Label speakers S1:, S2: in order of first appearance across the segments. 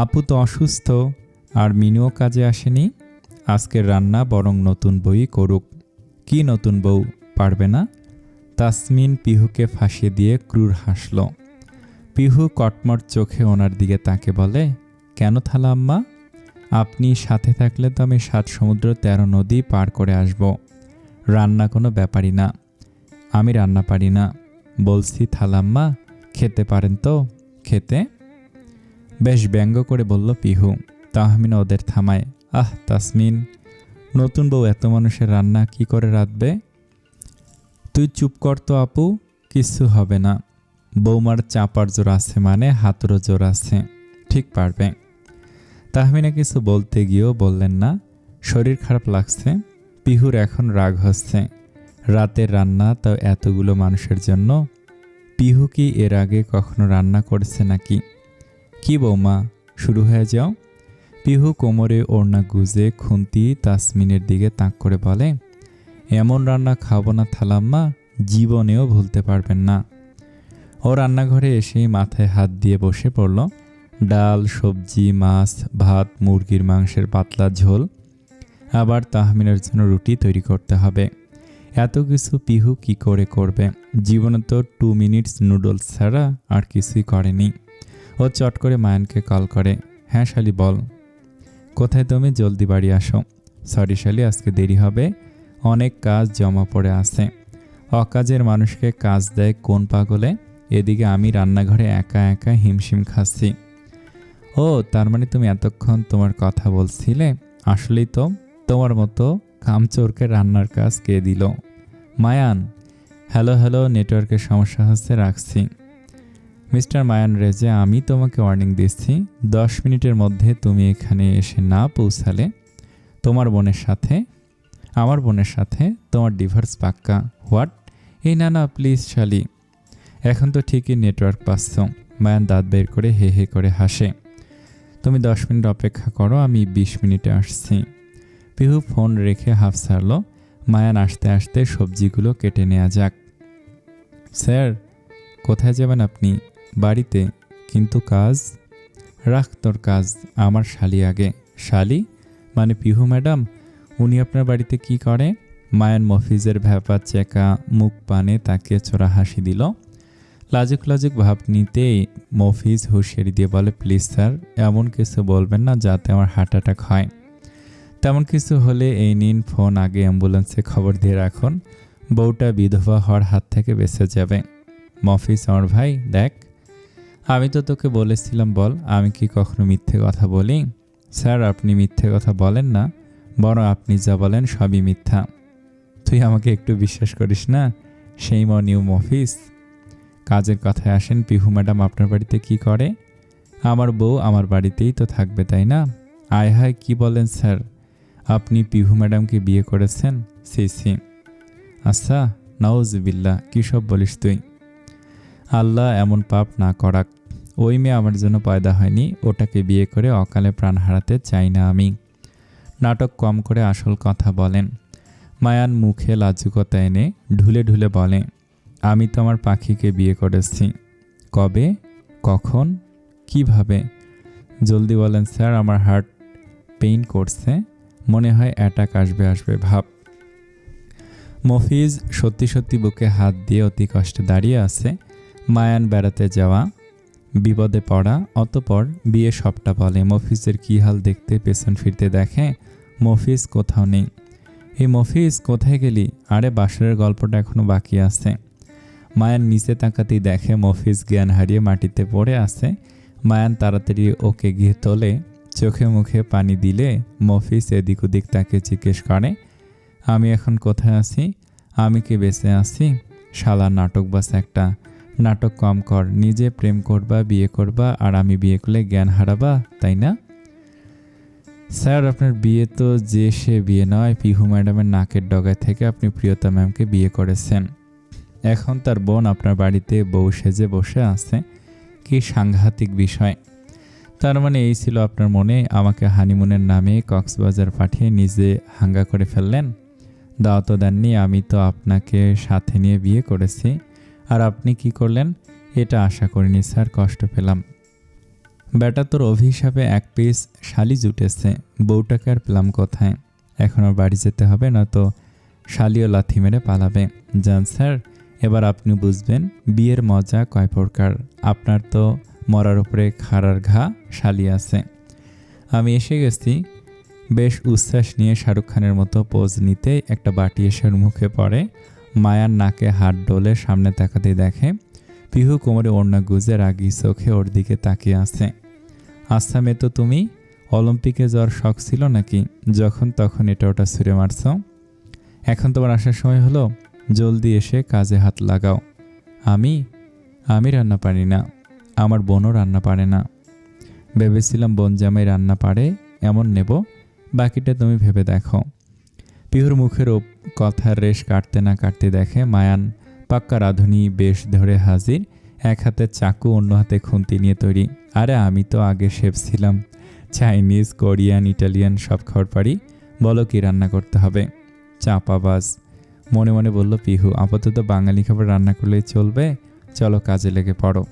S1: আপু তো অসুস্থ আর মিনুও কাজে আসেনি। আজকের রান্না বরং নতুন বই করুক। কি নতুন বউ, পারবে না? তাসমিন পিহুকে ফাঁসিয়ে দিয়ে ক্রূর হাসল। পিহু কটমট চোখে ওনার দিকে তাকে বলে, কেন থালা আম্মা? আপনি সাথে থাকলে তো আমি ৭ সমুদ্র ১৩ নদী পার করে আসব। রান্না কোনো ব্যাপারই না। আমি রান্না পারি না। বলছি থালাম্মা, খেতে পারেন তো? খেতে? বেশ ব্যঙ্গ করে বলল পিহু। তাহমিনা ওদের থামায়। আহ তাসমিন, নতুন বউ এত মানুষের রান্না কি করে রাঁধবে? তুই চুপ কর তো আপু, কিচ্ছু হবে না। বৌমার চাপার জোর আছে মানে হাতেরও জোর আছে, ঠিক পারবে। তাহমিনা কিছু বলতে গিয়েও বললেন না। শরীর খারাপ লাগছে। পিহুর এখন রাগ হচ্ছে। রাতের রান্না তাও এতগুলো মানুষের জন্য। পিহু কি এর আগে কখনো রান্না করেছে নাকি? কি বৌমা, শুরু হয়ে যাও। পিহু কোমরে ওড়না গুজে খুন্তি তাসমিনের দিকে তাক করে বলে, এমন রান্না খাবো না থালাম্মা, জীবনেও ভুলতে পারবেন না। ও রান্নাঘরে এসেই মাথায় হাত দিয়ে বসে পড়ল। ডাল, সবজি, মাছ, ভাত, মুরগির মাংসের পাতলা ঝোল, আবার তাহমিনের জন্য রুটি তৈরি করতে হবে। এত কিছু পিহু কি করে করবে? জীবনে তো 2 মিনিটস নুডলস ছাড়া আর কিছুই করেনি। ও চট করে মায়ানকে কল করে। হ্যাঁ শালি বল। কোথায় তুমি? জলদি বাড়ি আসো। সরি শালি, আজকে দেরি হবে, অনেক কাজ জমা পড়ে আছে। অকাজের মানুষকে কাজ দেয় কোন পাগলে? এদিকে আমি রান্নাঘরে একা একা হিমশিম খাচ্ছি। ও তার মানে তুমি এতক্ষণ তোমার কথা বলছিলে? আসলেই তো, তোমার মতো কামচোরকে রান্নার কাজ কে দিল? মায়ান। হ্যালো, নেটওয়ার্কের সমস্যা হচ্ছে, রাখছি। মিস্টার মায়ান রেজে, আমি তোমাকে ওয়ার্নিং দিচ্ছি, 10 মিনিটের মধ্যে তুমি এখানে এসে না পৌঁছালে তোমার বোনের সাথে, আমার বোনের সাথে তোমার ডিভোর্স পাক্কা। হোয়াট? এই না প্লিজ শালি। এখন তো ঠিকই নেটওয়ার্ক পাচ্ছ। মায়ান দাঁত বের করে হে হে করে হাসে। তুমি 10 মিনিট অপেক্ষা করো, আমি 20 মিনিটে আসছি। পিহু ফোন রেখে হাফ ছাড়ল। মায়ান আসতে আসতে সবজিগুলো কেটে নেওয়া যাক। স্যার, কোথায় যাবেন আপনি? বাড়িতে। কিন্তু কাজ? রাখ তোর কাজ, আমার শালি আগে। শালি মানে পিহু ম্যাডাম, উনি আপনার বাড়িতে কি করে? মায়ান মফিজের ভ্যাপা চেকা মুখ পানে তাকে চোরা হাসি দিল। লাজুক ভাব নিতেই মফিজ হুঁশিয়ারি দিয়ে বলে, প্লিজ স্যার, এমন কিছু বলবেন না যাতে আমার হার্ট অ্যাটাক হয়। তেমন কিছু হলে এই নিন ফোন, আগে অ্যাম্বুলেন্সে খবর দিয়ে রাখুন, বউটা বিধবা হওয়ার হাত থেকে বেঁচে যাবে। মফিজ, আমার ভাই দেখ, আমি তো তোকে বলেছিলাম বল, আমি কি কখনো মিথ্যে কথা বলি? স্যার, আপনি মিথ্যে কথা বলেন না, বরং আপনি যা বলেন সবই মিথ্যা। তুই আমাকে একটু বিশ্বাস করিস না? সেই নিউ মফিজ। কাজের কথায় আসেন। পিহু ম্যাডাম আপনার বাড়িতে কি করে? আমার বউ আমার বাড়িতেই তো থাকবে, তাই না? আয় হায়, কি বলেন স্যার, আপনি পিহু ম্যাডামকে বিয়ে করেছেন? সি। আচ্ছা, নাউজুবিল্লাহ, কী সব বলিস তুই? আল্লাহ এমন পাপ না করাক। ওই মেয়ে আমার জন্য পয়দা হয়নি, ওটাকে বিয়ে করে অকালে প্রাণ হারাতে চাই না আমি। নাটক কম করে আসল কথা বলেন। মায়ান মুখে লাজুকতা এনে ঢুলে বলে, আমি তো আমার পাখিকে বিয়ে করেছি। কবে, কখন, কিভাবে? জলদি বলেন স্যার, আমার হার্ট পেইন করছে, মনে হয় অ্যাটাক আসবে ভাব। মফিজ সত্যি বুকে হাত দিয়ে অতি কষ্টে দাঁড়িয়ে আছে। মায়ান বেড়াতে যাওয়া, বিপদে পড়া, অতপর বিয়ে সবটা বলে। মফিজের কি হাল দেখতে পেছন ফিরতে দেখে মফিজ কোথাও নেই। এই মফিজ, কোথায় গেলি? আরে বাসরের গল্পটা এখনো বাকি আছে। মায়ান নিচে তাকাতেই দেখে মফিজ জ্ঞান হারিয়ে মাটিতে পড়ে আছে। মায়ান তাড়াতাড়ি ওকে গিয়ে তোলে। চোখে মুখে পানি দিলে মফিজ এদিক ওদিক তাকে জিজ্ঞেস করে, আমি এখন কোথায় আছি? আমি কি বেঁচে আছি? শালা নাটকবাজ একটা। নাটক কম কর, নিজে প্রেম করবা, বিয়ে করবা, আর আমি বিয়ে করলে জ্ঞান হারাবা, তাই না? স্যার, আপনার বিয়ে তো যে সে বিয়ে নয়, পিহু ম্যাডামের নাকের ডগায় থেকে আপনি প্রিয়তা ম্যামকে বিয়ে করেছেন। এখন তার বোন আপনার বাড়িতে বউ সেজে বসে আছে। কি সাংঘাতিক বিষয়! তার মানে এই ছিল আপনার মনে? আমাকে হানিমুনের নামে কক্সবাজার পাঠিয়ে নিজে হাঙ্গা করে ফেললেন। দাওয়াতও দেননি, আমি তো আপনাকে সাথে নিয়ে বিয়ে করেছি, আর আপনি কি করলেন? এটা আশা করিনি স্যার, কষ্ট পেলাম। বেটা তোর অভিশাপে এক পিস শালি জুটেছে, বউটাকে আর পেলাম কোথায়? এখন আর বাড়ি যেতে হবে, না তো শালিও লাথি মেরে পালাবে। যান স্যার, এবার আপনি বুঝবেন বিয়ের মজা কয় প্রকার। আপনার তো মরার উপরে খাড়ার ঘা শালি আছে। আমি এসে গেছি। বেশ উচ্ছ্বাস নিয়ে শাহরুখ খানের মতো পোজ নিতে একটা বাটি এসে ওর মুখে পড়ে। মায়ার নাকে হাত ডোলে সামনে তাকাতে দেখে পিহু কোমরে ওড়না গুজে রাগি চোখে ওর দিকে তাকিয়ে আছে। আচ্ছা মেয়ে, তো তুমি অলিম্পিকে যাওয়ার শখ ছিল নাকি? যখন তখন এটা ওটা ছুঁড়ে মারছ। এখন তোমার আসার সময় হলো, জলদি এসে কাজে হাত লাগাও। আমি আমি রান্না পারি না, আমার বোনও রান্না পারে না। ভেবেছিলাম বোন জামাই রান্না পারে এমন নেব, বাকিটা তুমি ভেবে দেখো। পিহুর মুখের কথার রেশ কাটতে না কাটতে দেখে মায়ান পাক্কা রাঁধুনি বেশ ধরে হাজির, এক হাতে চাকু অন্য হাতে খুন্তি নিয়ে তৈরি। আরে আমি তো আগে শেফ ছিলাম, চাইনিজ কোরিয়ান ইটালিয়ান সব খাবার পারি, বলো কি রান্না করতে হবে? চাপাবাজ মনে মনে বলল পিহু, আপাতত বাঙালি খাবার রান্না করলেই চলবে, চলো কাজে লেগে পড়ো।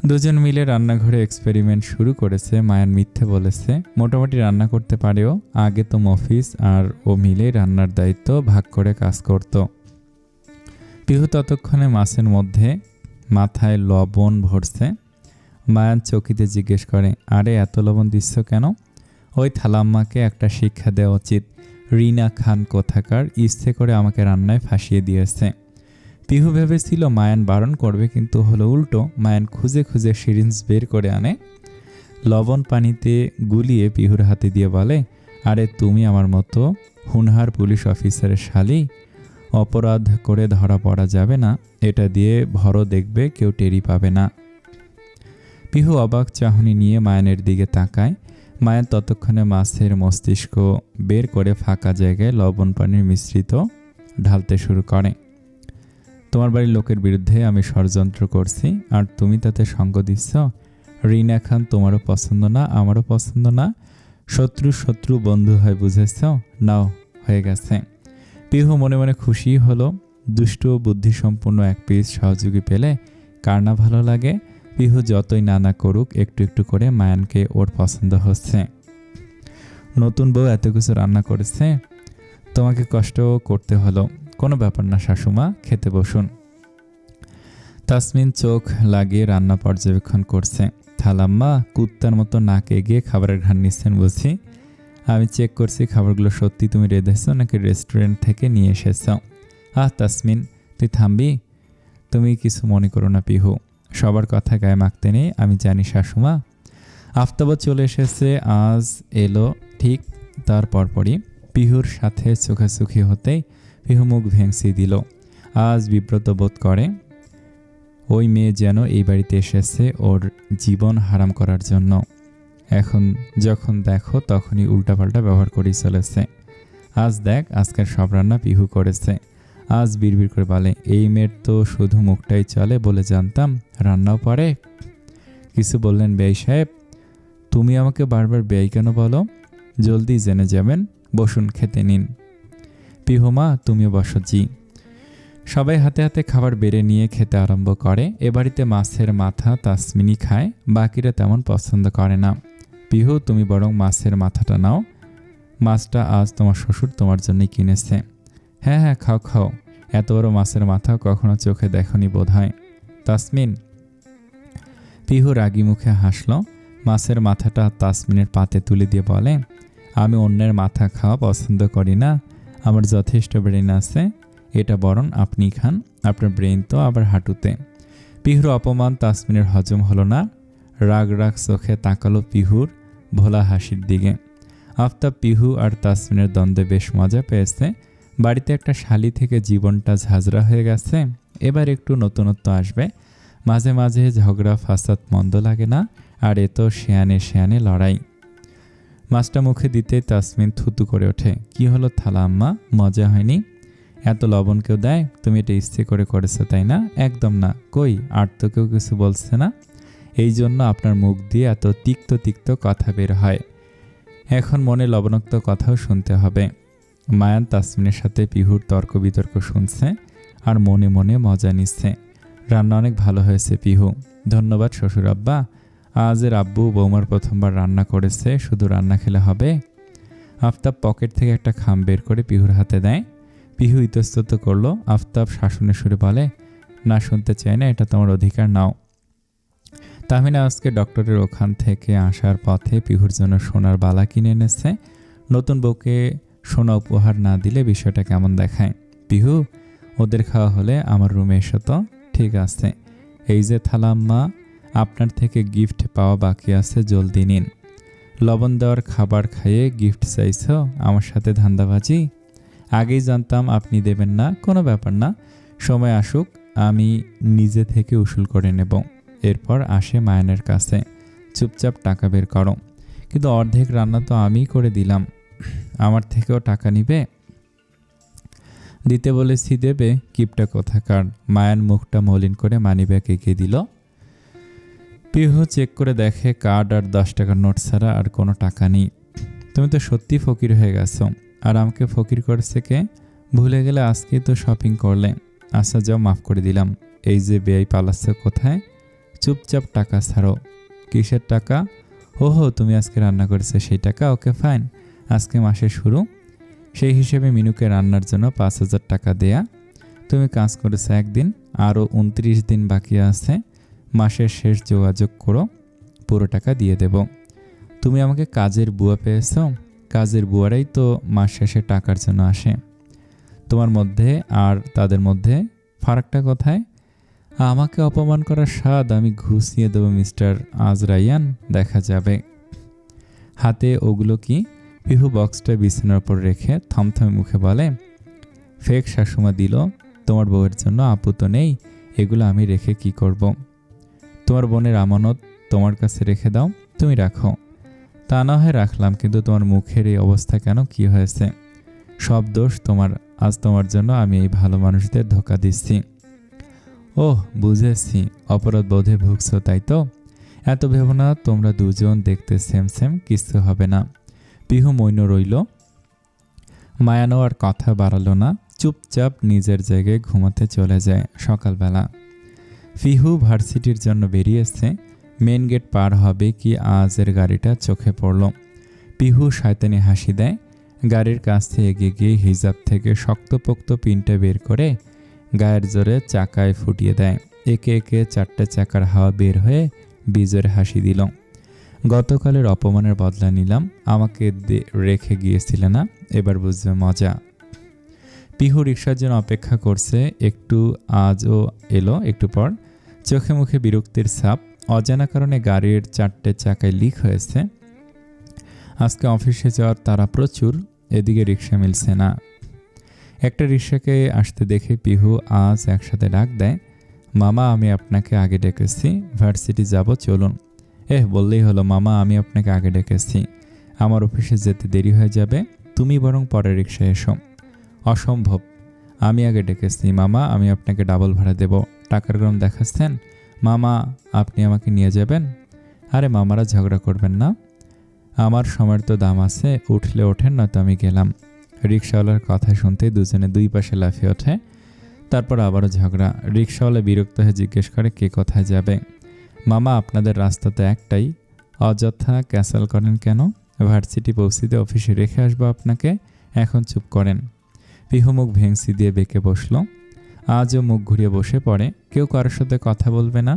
S1: দুজন মিলে রান্নাঘরে এক্সপেরিমেন্ট শুরু করেছে। মায়ান মিথ্যে বলেছে মোটামুটি রান্না করতে পারেও, আগে তো মফিজ আর ও মিলে রান্নার দায়িত্ব ভাগ করে কাজ করত। পিহু ততক্ষণে মাছের মধ্যে মাথায় লবণ ভরছে। মায়ান চকিতে জিজ্ঞেস করে, আরে এত লবণ দিচ্ছ কেন? ওই থালাম্মাকে একটা শিক্ষা দেওয়া উচিত। রিনা খান কোথাকার ইচ্ছে করে আমাকে রান্নায় ফাঁসিয়ে দিয়েছে। পিহু ভেবেছিল মায়ান বারণ করবে, কিন্তু হলো উল্টো। মায়ান খুঁজে খুঁজে সিরিঞ্জ বের করে আনে, লবণ পানিতে গুলিয়ে পিহুর হাতে দিয়ে বলে, আরে তুমি আমার মতো হুনহার পুলিশ অফিসারের শালি, অপরাধ করে ধরা পড়া যাবে না, এটা দিয়ে ভরো, দেখবে কেউ টেরি পাবে না। পিহু অবাক চাহনি নিয়ে মায়ানের দিকে তাকায়। মায়ান ততক্ষণে মাছের মস্তিষ্ক বের করে ফাঁকা জায়গায় লবণ পানির মিশ্রিত ঢালতে শুরু করে। তোমার বাড়ির লোকের বিরুদ্ধে আমি ষড়যন্ত্র করছি, আর তুমি তাতে সঙ্গ দিচ্ছ। রিনা খান তোমারও পছন্দ না, আমারও পছন্দ না, শত্রু শত্রু বন্ধু হয়, বুঝেছ? নাও, হয়ে গেছে। পিহু মনে মনে খুশি হলো। দুষ্ট বুদ্ধিসম্পন্ন এক পিস সহযোগী পেলে কার না ভালো লাগে। পিহু যতই নানা করুক, একটু একটু করে মায়ানকে ওর পছন্দ হচ্ছে। নতুন বউ এত কিছু রান্না করেছে, তোমাকে কষ্ট করতে হলো। কোনো ব্যাপার না শাশুমা, খেতে বসুন। তাসমিন চোখ লাগিয়ে রান্না পর্যবেক্ষণ করছে। থালাম্মা কুত্তার মতো নাক এগিয়ে খাবারের ঘ্রাণ নিচ্ছেন বুঝি। আমি চেক করছি খাবারগুলো সত্যি তুমি রেঁধেছ নাকি রেস্টুরেন্ট থেকে নিয়ে এসেছ। তাসমিন তুই থামবি? তুমি কিছু মনে করো না পিহু, সবার কথা গায়ে মাখতে নেই, আমি জানি শাশুমা। আফতাবও চলে এসেছে, আজ এলো ঠিক তার পরপরই। পিহুর সাথে চোখাচোখি হতেই পিহু মুখ ভেঙচি দিল। আজ বিব্রত বোধ করে। ওই মেয়ে যেন এই বাড়িতে এসেছে ওর জীবন হারাম করার জন্য। এখন যখন দেখো তখনই উল্টাপাল্টা ব্যবহার করেই চলেছে। আজ দেখ, আজকের সব রান্না পিহু করেছে। আজ বিড়বিড় করে বলে, এই মেয়ের তো শুধু মুখটাই চলে বলে জানতাম, রান্নাও পারে। কিছু বললেন বেয়াই সাহেব? তুমি আমাকে বারবার বেয়াই কেন বলো? জলদি জেনে যাবেন, বসুন খেতে নিন। পিহুমা তুমিও বসো জি। সবাই হাতে হাতে খাবার বেড়ে নিয়ে খেতে আরম্ভ করে। এ বাড়িতে মাছের মাথা তাসমিনই খায়, বাকিরা তেমন পছন্দ করে না। পিহু তুমি বরং মাছের মাথাটা নাও, মাছটা আজ তোমার শ্বশুর তোমার জন্যই কিনেছে। হ্যাঁ হ্যাঁ, খাও খাও, এত বড় মাছের মাথা কখনো চোখে দেখনি বোধ হয়। তাসমিন। পিহু রাগি মুখে হাসল। মাছের মাথাটা তাসমিনের পাতে তুলে দিয়ে বলে, আমি অন্যের মাথা খাওয়া পছন্দ করি না, আমার যথেষ্ট ব্রেন আছে, এটা বরং আপনি খান, আপনার ব্রেন তো আবার হাঁটুতে। পিহুর অপমান তাসমিনের হজম হলো না, রাগ রাগ চোখে তাকালো পিহুর ভোলা হাসির দিকে। আফতাব পিহু আর তাসমিনের দ্বন্দ্বে বেশ মজা পেয়েছে। বাড়িতে একটা শালি থেকে জীবনটা ঝাঁঝরা হয়ে গেছে, এবার একটু নতুনত্ব আসবে। মাঝে মাঝে ঝগড়া ফাসাদ মন্দ লাগে না, আর এ তো শেয়ানে শেয়ানে লড়াই। মাছটা মুখে দিতে তাসমিন থুতু করে ওঠে। কি হলো থালা আম্মা, মজা হয়নি? এত লবণ কেউ দেয়? তুমি এটা ইচ্ছে করে করেছো তাই না? একদম না। কই, আর তো কেউ কিছু বলছে না, এই জন্য আপনার মুখ দিয়ে এত তিক্ত তিক্ত কথা বের হয়। এখন মনে লবণাক্ত কথাও শুনতে হবে। মায়ান তাসমিনের সাথে পিহুর তর্ক বিতর্ক শুনছে আর মনে মনে মজা নিচ্ছে। রান্না অনেক ভালো হয়েছে পিহু। ধন্যবাদ শ্বশুর আব্বা, আজের আব্বু বৌমার প্রথমবার রান্না করেছে, শুধু রান্না খেলে হবে? আফতাব পকেট থেকে একটা খাম বের করে পিহুর হাতে দেয়। পিহু ইতস্তত করলো। আফতাব শাসনের সুরে বলে, না শুনতে চাই না, এটা তোমার অধিকার, নাও। তাহমিনা আজকে ডক্টরের ওখান থেকে আসার পথে পিহুর জন্য সোনার বালা কিনে এনেছে। নতুন বউকে সোনা উপহার না দিলে বিষয়টা কেমন দেখায়? পিহু, ওদের খাওয়া হলে আমার রুমে এসো তো। ঠিক আছে। এই যে থালা আম্মা, আপনার থেকে গিফট পাওয়া বাকি আছে, জলদি নিন। লবণ দেওয়ার খাবার খাইয়ে গিফট চাইছো? আমার সাথে ধান্দাবাজি? আগেই জানতাম আপনি দেবেন না, কোনো ব্যাপার না, সময় আসুক, আমি নিজে থেকে উসুল করে নেব। এরপর আসে মায়ানের কাছে, চুপচাপ টাকা বের করো। কিন্তু অর্ধেক রান্না তো আমিই করে দিলাম, আমার থেকেও টাকা নিবে? দিতে বলেছি দেবে, কিপটা কোথাকার। মায়ান মুখটা মলিন করে মানিব্যাগ এগিয়ে দিল। পিহু চেক করে দেখে কার্ড আর 10 টাকার নোট ছাড়া আর কোনো টাকা নেই। তুমি তো সত্যি ফকির হয়ে গেছো। আর আমাকে ফকির করেছে কে? ভুলে গেলে আজকেই তো শপিং করলে। আচ্ছা যাও, মাফ করে দিলাম। এই যে বেয়াই পালাচ্ছে কোথায়? চুপচাপ টাকা ছাড়ো। কিসের টাকা? হো, তুমি আজকে রান্না করেছে সেই টাকা? ওকে ফাইন, আজকে মাসের শুরু, সেই হিসেবে মিনুকে রান্নার জন্য 5,000 টাকা দেয়া। তুমি কাজ করেছো একদিন, আরও 29 দিন বাকি আছে, মাসের শেষ যোগাযোগ করো, পুরো টাকা দিয়ে দেব। তুমি আমাকে কাজের বুয়া পেয়েছো? কাজের বুয়ারাই তো মাস শেষে টাকার জন্য আসে। তোমার মধ্যে আর তাদের মধ্যে ফারাকটা কোথায়? আমাকে অপমান করার স্বাদ আমি ঘুষিয়ে দেবো মিস্টার আজরাইয়ান, দেখা যাবে। হাতে ওগুলো কি? পিহু বক্সটা বিছানার উপর রেখে থমথমে মুখে বলে, ফেক শাশুমা দিল তোমার বউয়ের জন্য, আপু তো নেই, এগুলো আমি রেখে কি করব? তোমার বোনের আমানত তোমার কাছে রেখে দাও, তুমি রাখো। তা না হয় রাখলাম, কিন্তু তোমার মুখের এই অবস্থা কেন? কি হয়েছে? সব দোষ তোমার, আজ তোমার জন্য আমি এই ভালো মানুষদের ধোঁকা দিচ্ছি। ওহ বুঝেছি, অপরাধ বোধে ভুগছো তাই তো? এত ভেবো না, তোমরা দুজন দেখতে সেম সেম, কিছু হবে না। পিহু মৈন রইল। মায়ানো আর কথা বাড়ালো না, চুপচাপ নিজের জায়গায় ঘুমাতে চলে যায়। সকালবেলা পিহু ভার্সিটির জন্য বেরিয়েছে। মেন গেট পার হবে কি আজের গাড়িটা চোখে পড়ল। পিহু শয়তানি হাসি দেয়। গাড়ির কাছে এগিয়ে গিয়ে হিজাব থেকে শক্তপোক্ত পিনটা বের করে গায়ের জোরে চাকায় ফুটিয়ে দেয়। একে একে 4টে চাকার হাওয়া বের হয়ে বিজয়ের হাসি দিল। গতকালের অপমানের বদলা নিলাম, আমাকে রেখে গিয়েছিলে না, এবার বুঝবে মজা। পিহু রিকশার জন্য অপেক্ষা করছে, একটু আজও এলো একটু পর। চোখে মুখে বিরক্তির ছাপ। অজানা কারণে গাড়ির 4টে চাকায় লিক হয়েছে। আজকে অফিসে যাওয়ার তারা প্রচুর, এদিকে রিকশা মিলছে না। একটা রিকশাকে আসতে দেখে পিহু আজ একসাথে ডাক দেয়, মামা আমি আপনাকে আগে ডেকেছি, ভার্সিটি যাব চলুন। বললেই হলো, মামা আমি আপনাকে আগে ডেকেছি, আমার অফিসে যেতে দেরি হয়ে যাবে, তুমি বরং পরে রিকশায় এসো। অসম্ভব, আমি আগে ডেকেছি মামা, আমি আপনাকে ডাবল ভাড়া দেব। টাকার গরম দেখাচ্ছেন? মামা আপনি আমাকে নিয়ে যাবেন? আরে মামারা ঝগড়া করবেন না, আমার সময়ের তো দাম আছে, উঠলে ওঠেন, নয়তো আমি গেলাম। রিকশাওয়ালার কথা শুনতে দুজনে দুই পাশে লাফিয়ে ওঠে। তারপর আবারও ঝগড়া। রিকশাওয়ালা বিরক্ত হয়ে জিজ্ঞেস করে, কে কোথায় যাবে? মামা আপনাদের রাস্তা তো একটাই, অযথা ক্যাসেল করেন কেন? ভার্সিটি পৌঁছিতে অফিসে রেখে আসবো আপনাকে, এখন চুপ করেন। পিহু মুখ ভেংসি দিয়ে বেঁকে বসল। আজও মুখ ঘুরিয়ে বসে পড়ে, কেউ কারোর সাথে কথা বলবে না।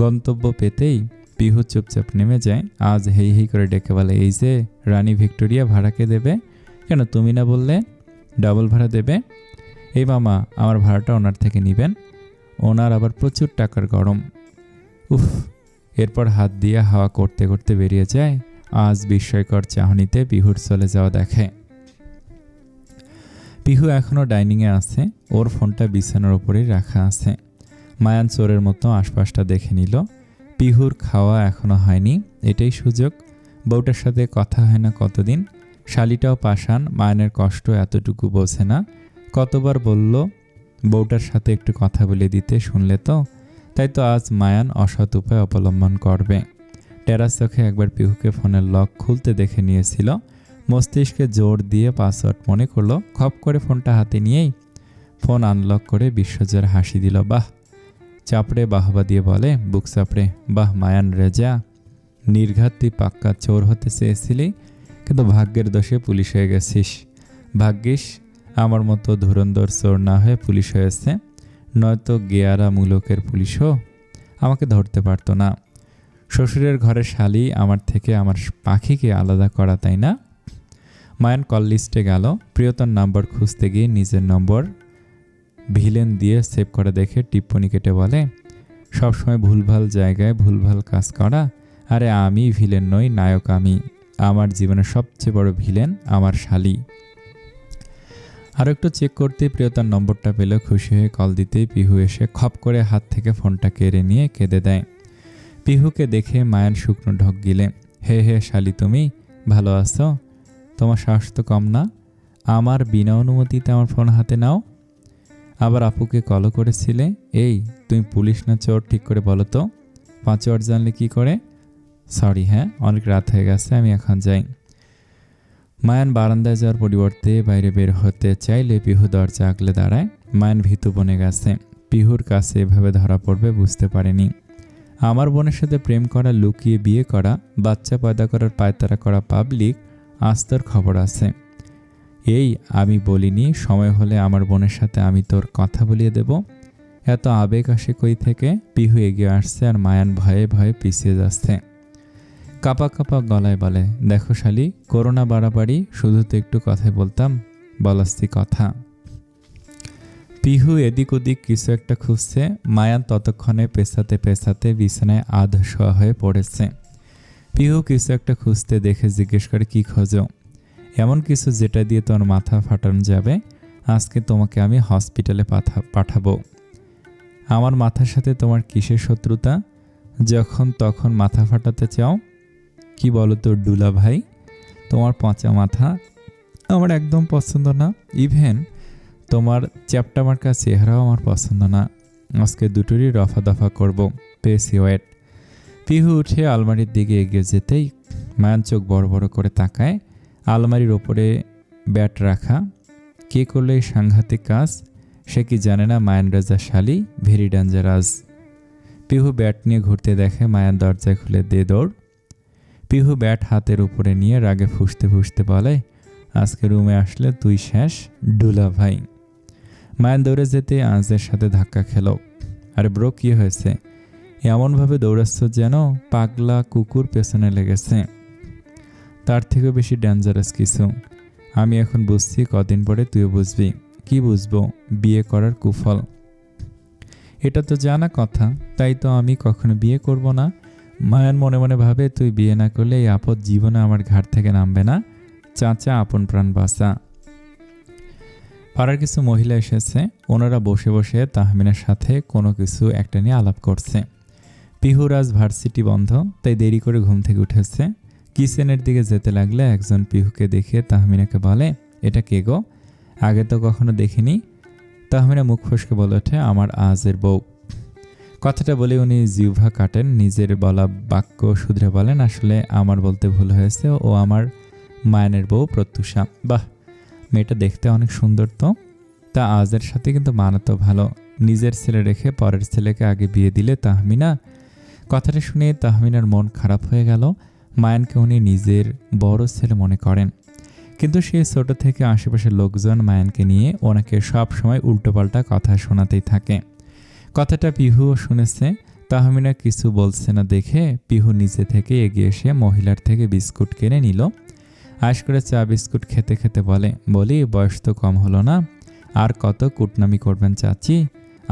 S1: গন্তব্য পেতেই পিহু চুপচাপ নেমে যায়। আজ হেই হেই করে ডেকে বলে, এই যে রানী ভিক্টোরিয়া, ভাড়াকে দেবে কেন? তুমি না বললে ডাবল ভাড়া দেবে? এই মামা আমার ভাড়াটা ওনার থেকে নেবেন, ওনার আবার প্রচুর টাকার গরম। উফ, এরপর হাত দিয়ে হাওয়া করতে করতে বেরিয়ে যায়। আজ বিস্ময়কর চাহনিতে পিহুর চলে যাওয়া দেখে। পিহু এখনও ডাইনিংয়ে আছে, ওর ফোনটা বিছানার ওপরেই রাখা আছে। মায়ান চোরের মতো আশপাশটা দেখে নিল। পিহুর খাওয়া এখনো হয়নি, এটাই সুযোগ। বউটার সাথে কথা হয় না কতদিন। শালিটাও পাষাণ, মায়ানের কষ্ট এতটুকু বোঝে না। কতবার বলল বউটার সাথে একটু কথা বলে দিতে, শুনলে তো? তাই তো আজ মায়ান অসৎ উপায় অবলম্বন করবে। টেরাস চোখে একবার পিহুকে ফোনের লক খুলতে দেখে নিয়েছিল। মস্তিষ্কে জোর দিয়ে পাসওয়ার্ড মনে করলো। খপ করে ফোনটা হাতে নিয়েই ফোন আনলক করে বিশ্বজোর হাসি দিল। বাহ চাপড়ে বাহবা দিয়ে বলে, বুক চাপড়ে, বাহ মায়ান রেজা। নির্ঘাত তুই পাক্কা চোর হতে চেয়েছিলি, কিন্তু ভাগ্যের দোষে পুলিশ হয়ে গেছিস। ভাগ্যিস আমার মতো ধুরন্ধর চোর না হয়ে পুলিশ হয়েছে, নয়তো গেয়ারা মুলকের পুলিশও আমাকে ধরতে পারতো না। শ্বশুরের ঘরের শালি আমার থেকে আমার পাখিকে আলাদা করা, তাই না? মায়ান কল লিস্টে গেল। প্রিয়তার নাম্বার খুঁজতে গিয়ে নিজের নম্বর ভিলেন দিয়ে সেভ করে দেখে টিপ্পনি কেটে বলে, সবসময় ভুলভাল জায়গায় ভুলভাল কাজ করা। আরে আমি ভিলেন নই, নায়ক আমি। আমার জীবনের সবচেয়ে বড় ভিলেন আমার শালি। আর একটু চেক করতে প্রিয়তার নম্বরটা পেল। খুশি হয়ে কল দিতেই পিহু এসে খপ করে হাত থেকে ফোনটা কেড়ে নিয়ে কেঁদে দেয়। পিহুকে দেখে মায়ান শুকনো ঢোক গিলে, হে হে শালি, তুমি ভালো আছো? তোমার সাহস তো কম না, আমার বিনা অনুমতিতে আমার ফোন হাতে নাও। আবার আপুকে কলও করেছিলে। এই তুমি পুলিশ না চোর ঠিক করে বলো তো? পাঁচওয়ার্ড জানলে কি করে? সরি, হ্যাঁ অনেক রাত হয়ে গেছে, আমি এখন যাই। মায়ান বারান্দায় যাওয়ার পরিবর্তে বাইরে বের হতে চাইলে পিহু দরজা আগলে দাঁড়ায়। মায়ান ভীতু বনে গেছে। পিহুর কাছে এভাবে ধরা পড়বে বুঝতে পারেনি। আমার বোনের সাথে প্রেম করা, লুকিয়ে বিয়ে করা, বাচ্চা পয়দা করার পায়তারা করা পাবলিক, আজ তোর খবর আছে। এই আমি বলিনি সময় হলে আমার বোনের সাথে আমি তোর কথা বলিয়ে দেব? এত আবেগ আসে কই থেকে? পিহু এগিয়ে আসছে আর মায়ান ভয়ে ভয়ে পিছিয়ে যাচ্ছে। কাপা কাপা গলায় বলে, দেখো শালি, করোনা বাড়াবাড়ি, শুধু তো একটু কথাই বলতাম, বলাস্তি কথা। পিহু এদিক ওদিক কিছু একটা খুঁজছে। মায়ান ততক্ষণে পেছাতে পেছাতে বিছানায় আধশোয়া হয়ে পড়েছে। পিহু কিছু একটা খুঁজতে দেখে জিজ্ঞেস করে, কি খোঁজো? এমন কিছু যেটা দিয়ে তোমার মাথা ফাটানো যাবে। আজকে তোমাকে আমি হসপিটালে পাঠাবো। আমার মাথার সাথে তোমার কিসের শত্রুতা? যখন তখন মাথা ফাটাতে চাও? কি বলো তো ডুলা ভাই, তোমার পচা মাথা আমার একদম পছন্দ না। ইভেন তোমার চ্যাপটা মার্কা চেহারাও আমার পছন্দ না। আজকে দুটোরই রফা দফা করবো, পেয়েছি ওয়েট। পিহু উঠে আলমারির দিকে এগিয়ে যেতেই মায়ান চোখ বড় বড় করে তাকায়। আলমারির ওপরে ব্যাট রাখা। কে করলে এই সাংঘাতিক কাজ? সে কি জানে না মায়ান রাজা শালি ভেরি ডেঞ্জারাস? পিহু ব্যাট নিয়ে ঘুরতে দেখে মায়ান দরজায় খুলে দে দৌড়। পিহু ব্যাট হাতের উপরে নিয়ে রাগে ফুঁসতে ফুঁসতে বলে, আজকে রুমে আসলে তুই শেষ ডুলা ভাই। মায়ান দৌড়ে যেতে আজের সাথে ধাক্কা খেল। আরে ব্রো, কি হয়েছে? এমনভাবে দৌড়াচ্ছ যেন পাগলা কুকুর পেছনে লেগেছে। তার থেকেও বেশি ডেঞ্জারাস কিছু। আমি এখন বুঝছি, কদিন পরে তুইও বুঝবি। কি বুঝবো? বিয়ে করার কুফল। এটা তো জানা কথা, তাই তো আমি কখনো বিয়ে করব না। মায়ান মনে মনে ভাবে, তুই বিয়ে না করলে এই আপদ জীবনে আমার ঘাট থেকে নামবে না। চাচা, আপন প্রাণ বাঁচা। পাড়ার কিছু মহিলা এসেছে। ওনারা বসে বসে তাহমিনার সাথে কোনো কিছু একটা নিয়ে আলাপ করছে। পিহুর আজ ভার্সিটি বন্ধ, তাই দেরি করে ঘুম থেকে উঠেছে। কিচেনের দিকে যেতে লাগলে একজন পিহুকে দেখে তাহমিনাকে বলে, এটা কে গো? আগে তো কখনো দেখিনি। তাহমিনা মুখ ফসকে বলে ওঠে, আমার আজের বউ। কথাটা বলে উনি জিহ্বা কাটেন। নিজের বলা বাক্য শুধরে বলেন, আসলে আমার বলতে ভুল হয়েছে, ও আমার মায়ানের বউ প্রত্যুষা। বাহ, মেয়েটা দেখতে অনেক সুন্দর তো। তা আজের সাথে কিন্তু মানাতো ভালো। নিজের ছেলে রেখে পরের ছেলেকে আগে বিয়ে দিলে তাহমিনা। কথাটা শুনে তাহমিনার মন খারাপ হয়ে গেল। মায়ানকে উনি নিজের বড় ছেলে মনে করেন, কিন্তু সে ছোট থেকে আশেপাশের লোকজন মায়ানকে নিয়ে ওনাকে সব সময় উল্টোপাল্টা কথা শোনাতেই থাকে। কথাটা পিহুও শুনেছে। তাহমিনা কিছু বলছে না দেখে পিহু নিজে থেকে এগিয়ে এসে মহিলার থেকে বিস্কুট কিনে নিল। আশ করে চা বিস্কুট খেতে খেতে বলি, বয়স তো কম হলো না, আর কত কুটনামি করবেন চাচি?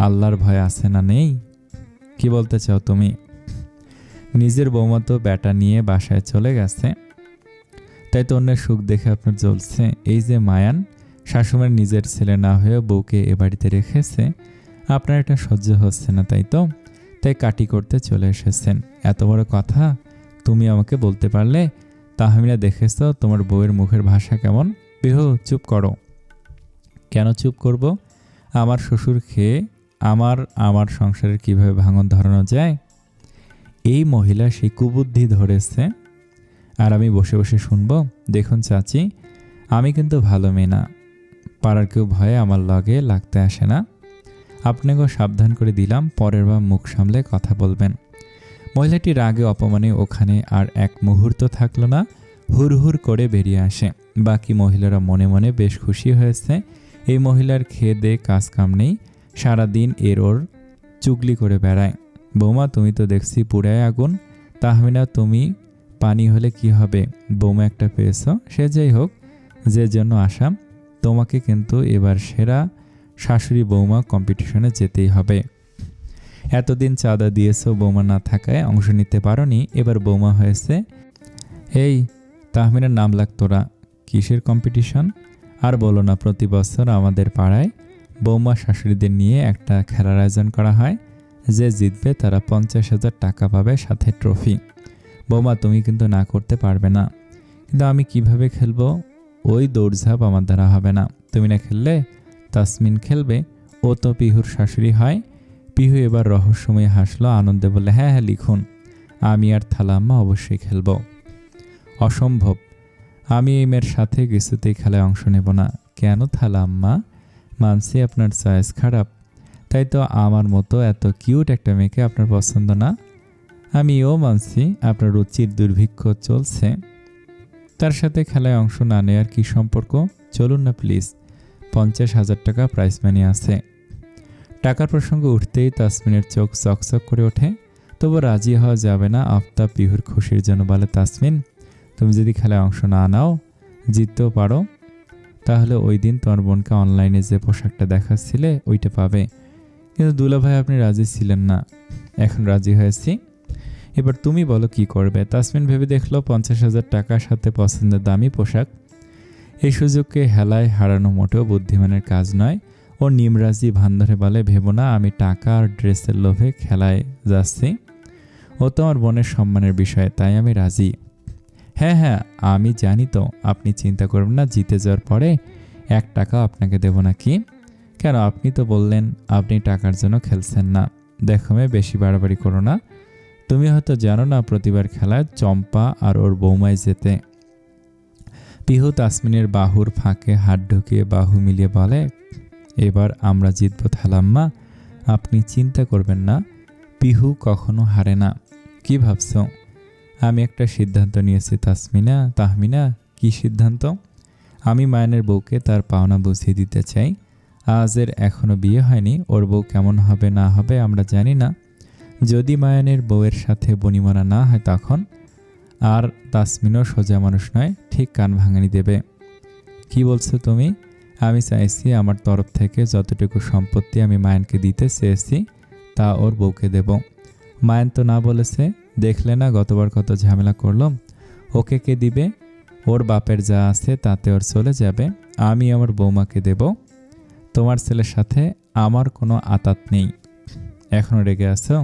S1: আল্লাহর ভয় আছে না নেই? কি বলতে চাও তুমি? নিজের বৌমা তো ব্যাটা নিয়ে বাসায় চলে গেছে, তাই তো অন্যের সুখ দেখে আপনার জ্বলছে। এই যে মায়ান, শাশুড়ির নিজের ছেলে না হয়ে বউকে এ বাড়িতে রেখেছে, আপনার এটা সহ্য হচ্ছে না, তাই তো? তাই কাটি করতে চলে এসেছেন। এত বড় কথা তুমি আমাকে বলতে পারলে? তাহমিনা, দেখেছ তোমার বউয়ের মুখের ভাষা কেমন? পিহু, চুপ করো। কেন চুপ করব? আমার শ্বশুর খেয়ে আমার সংসারের কিভাবে ভাঙন ধরানো যায়, এই মহিলা সেই কুবুদ্ধি ধরেছে, আর আমি বসে বসে শুনবো? দেখুন চাচি, আমি কিন্তু ভালো মেয়ে না। পাড়ার কেউ ভয়ে আমার লগে লাগতে আসে না। আপনাকেও সাবধান করে দিলাম, পরের বার মুখ সামলে কথা বলবেন। মহিলাটি রাগে অপমানে ওখানে আর এক মুহূর্ত থাকলো না, হুড়হুড় করে বেরিয়ে আসে। বাকি মহিলারা মনে মনে বেশ খুশি হয়েছে। এই মহিলার খেয়ে দে কাজ কাম নেই, সারাদিন ওর চুগলি করে বেড়ায়। বৌমা, তুমি তো দেখছি পুরায় আগুন। তাহমিনা, তুমি পানি হলে কি হবে? বৌমা একটা পেয়েছ, সে যাই হোক, যে জন্য আসাম, তোমাকে কিন্তু এবার সেরা শাশুড়ি বৌমা কম্পিটিশনে যেতেই হবে। এতদিন চাঁদা দিয়েছ, বৌমা না থাকায় অংশ নিতে পারোনি, এবার বৌমা হয়েছে। এই তাহমিনার নাম লাগতোরা, কিসের কম্পিটিশন? আর বলো না, প্রতি বছর আমাদের পাড়ায় বৌমা শাশুড়িদের নিয়ে একটা খেলার আয়োজন করা হয়। যে জিতবে তারা 50,000 টাকা পাবে, সাথে ট্রফি। বৌমা, তুমি কিন্তু না করতে পারবে না। কিন্তু আমি কিভাবে খেলবো? ওই দৌড়ঝাঁপ আমার দ্বারা হবে না। তুমি না খেললে তাসমিন খেলবে, ও তো পিহুর শাশুড়ি হয়। পিহু এবার রহস্যময় হাসলো, আনন্দে বললে, হ্যাঁ হ্যাঁ লিখুন, আমি আর থালাম্মা অবশ্যই খেলব। অসম্ভব, আমি এই মেয়ের সাথে কিছুতেই খেলায় অংশ নেব না। কেন থালাম্মা? মানছি আপনার চয়েস খারাপ, তাই তো আমার মতো এত কিউট একটা মেয়েকে আপনার পছন্দ না। আমিও মানছি আপনার রুচির দুর্ভিক্ষ চলছে, তার সাথে খেলায় অংশ না নেওয়ার কি সম্পর্ক? চলুন না প্লিজ, 50,000 টাকা প্রাইজ মানি আছে। টাকার প্রসঙ্গ উঠতেই তাসমিনের চোখ চকচক করে ওঠে। তবু রাজি হওয়া যাবে না। আফতাব পিহুর খুশির জন্য বলে, তাসমিন, তুমি যদি খেলায় অংশ না নাও, জিততেও পারো, তাহলে ওই দিন তোমার বোনকে অনলাইনে যে পোশাকটা দেখাচ্ছিলে ওইটা পাবে। কিন্তু দুলাভাই, আপনি রাজি ছিলেন না, এখন রাজি হয়েছি, এবার তুমি বলো কি করবে। তাসমিন ভেবে দেখলো 50,000 টাকার সাথে পছন্দের দামি পোশাক। এই সুযোগকে হেলায় হারানো মোটেও বুদ্ধিমানের কাজ নয়। ও নিমরাজি ভান ধরে বলে, ভেবো না আমি টাকা আর ড্রেসের লোভে খেলায় যাচ্ছি। ও তো আমার বোনের সম্মানের বিষয়, তাই আমি রাজি। হ্যাঁ হ্যাঁ, আমি জানি তো, আপনি চিন্তা করবেন না, জিতে যাওয়ার পরে 1 টাকা আপনাকে দেব না। কি? কেন? আপনি তো বললেন আপনি টাকার জন্য খেলছেন না। দেখো মেয়ে, বেশি বাড়াবাড়ি করো না। তুমি হয়তো জানো না, প্রতিবার খেলায় চম্পা আর ওর বৌমায় যেতে। পিহু তাসমিনের বাহুর ফাঁকে হাত ঢুকিয়ে বাহু মিলিয়ে বলে, এবার আমরা জিতবো থালাম্মা, আপনি চিন্তা করবেন না, পিহু কখনো হারে না। কি ভাবছ? আমি একটা সিদ্ধান্ত নিয়েছি তাহমিনা। কি সিদ্ধান্ত? আমি মায়ানের বউকে তার পাওনা বুঝিয়ে দিতে চাই। আজের এখনো বিয়ে হয়নি, ওর বউ কেমন হবে না হবে আমরা জানি না। যদি মায়ানের বউয়ের সাথে বনিমনা না হয় তখন। আর তাসমিনও সোজা মানুষ নয়, ঠিক কান ভাঙানি দেবে। কি বলছো তুমি? আমি চাইছি আমার তরফ থেকে যতটুকু সম্পত্তি আমি মায়ানকে দিতে চেয়েছি তা ওর বউকে দেব। মায়ান তো না বলেছে, দেখলে না গতবার কত ঝামেলা করলো। ওকে কে দিবে? ওর বাপের যা আছে তাতে ওর চলে যাবে। আমি আমার বৌমাকে দেব। তোমার ছেলের সাথে আমার কোনো আতাত নেই। এখনো রেগে আছো?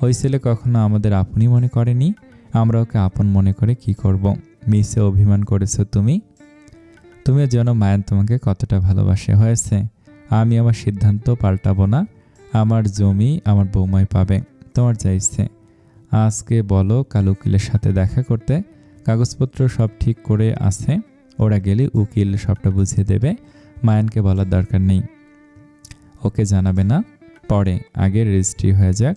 S1: ওই ছেলে কখনো আমাদের আপনই মনে করেনি, আমরা ওকে আপন মনে করে কি করব? মিসে অভিমান করেছো তুমিও যেন মায়ান তোমাকে কতটা ভালোবাসে। হয়েছে, আমি আমার সিদ্ধান্ত পাল্টাবো না। আমার জমি আমার বৌমাই পাবে, তোমার যা ইচ্ছে। আজকে বলো কাল উকিলের সাথে দেখা করতে, কাগজপত্র সব ঠিক করে আছে, ওরা গেলে উকিল সবটা বুঝিয়ে দেবে। মায়ানকে বলার দরকার নেই, ওকে জানাবে না, পরে আগে রেজিস্ট্রি হয়ে যাক,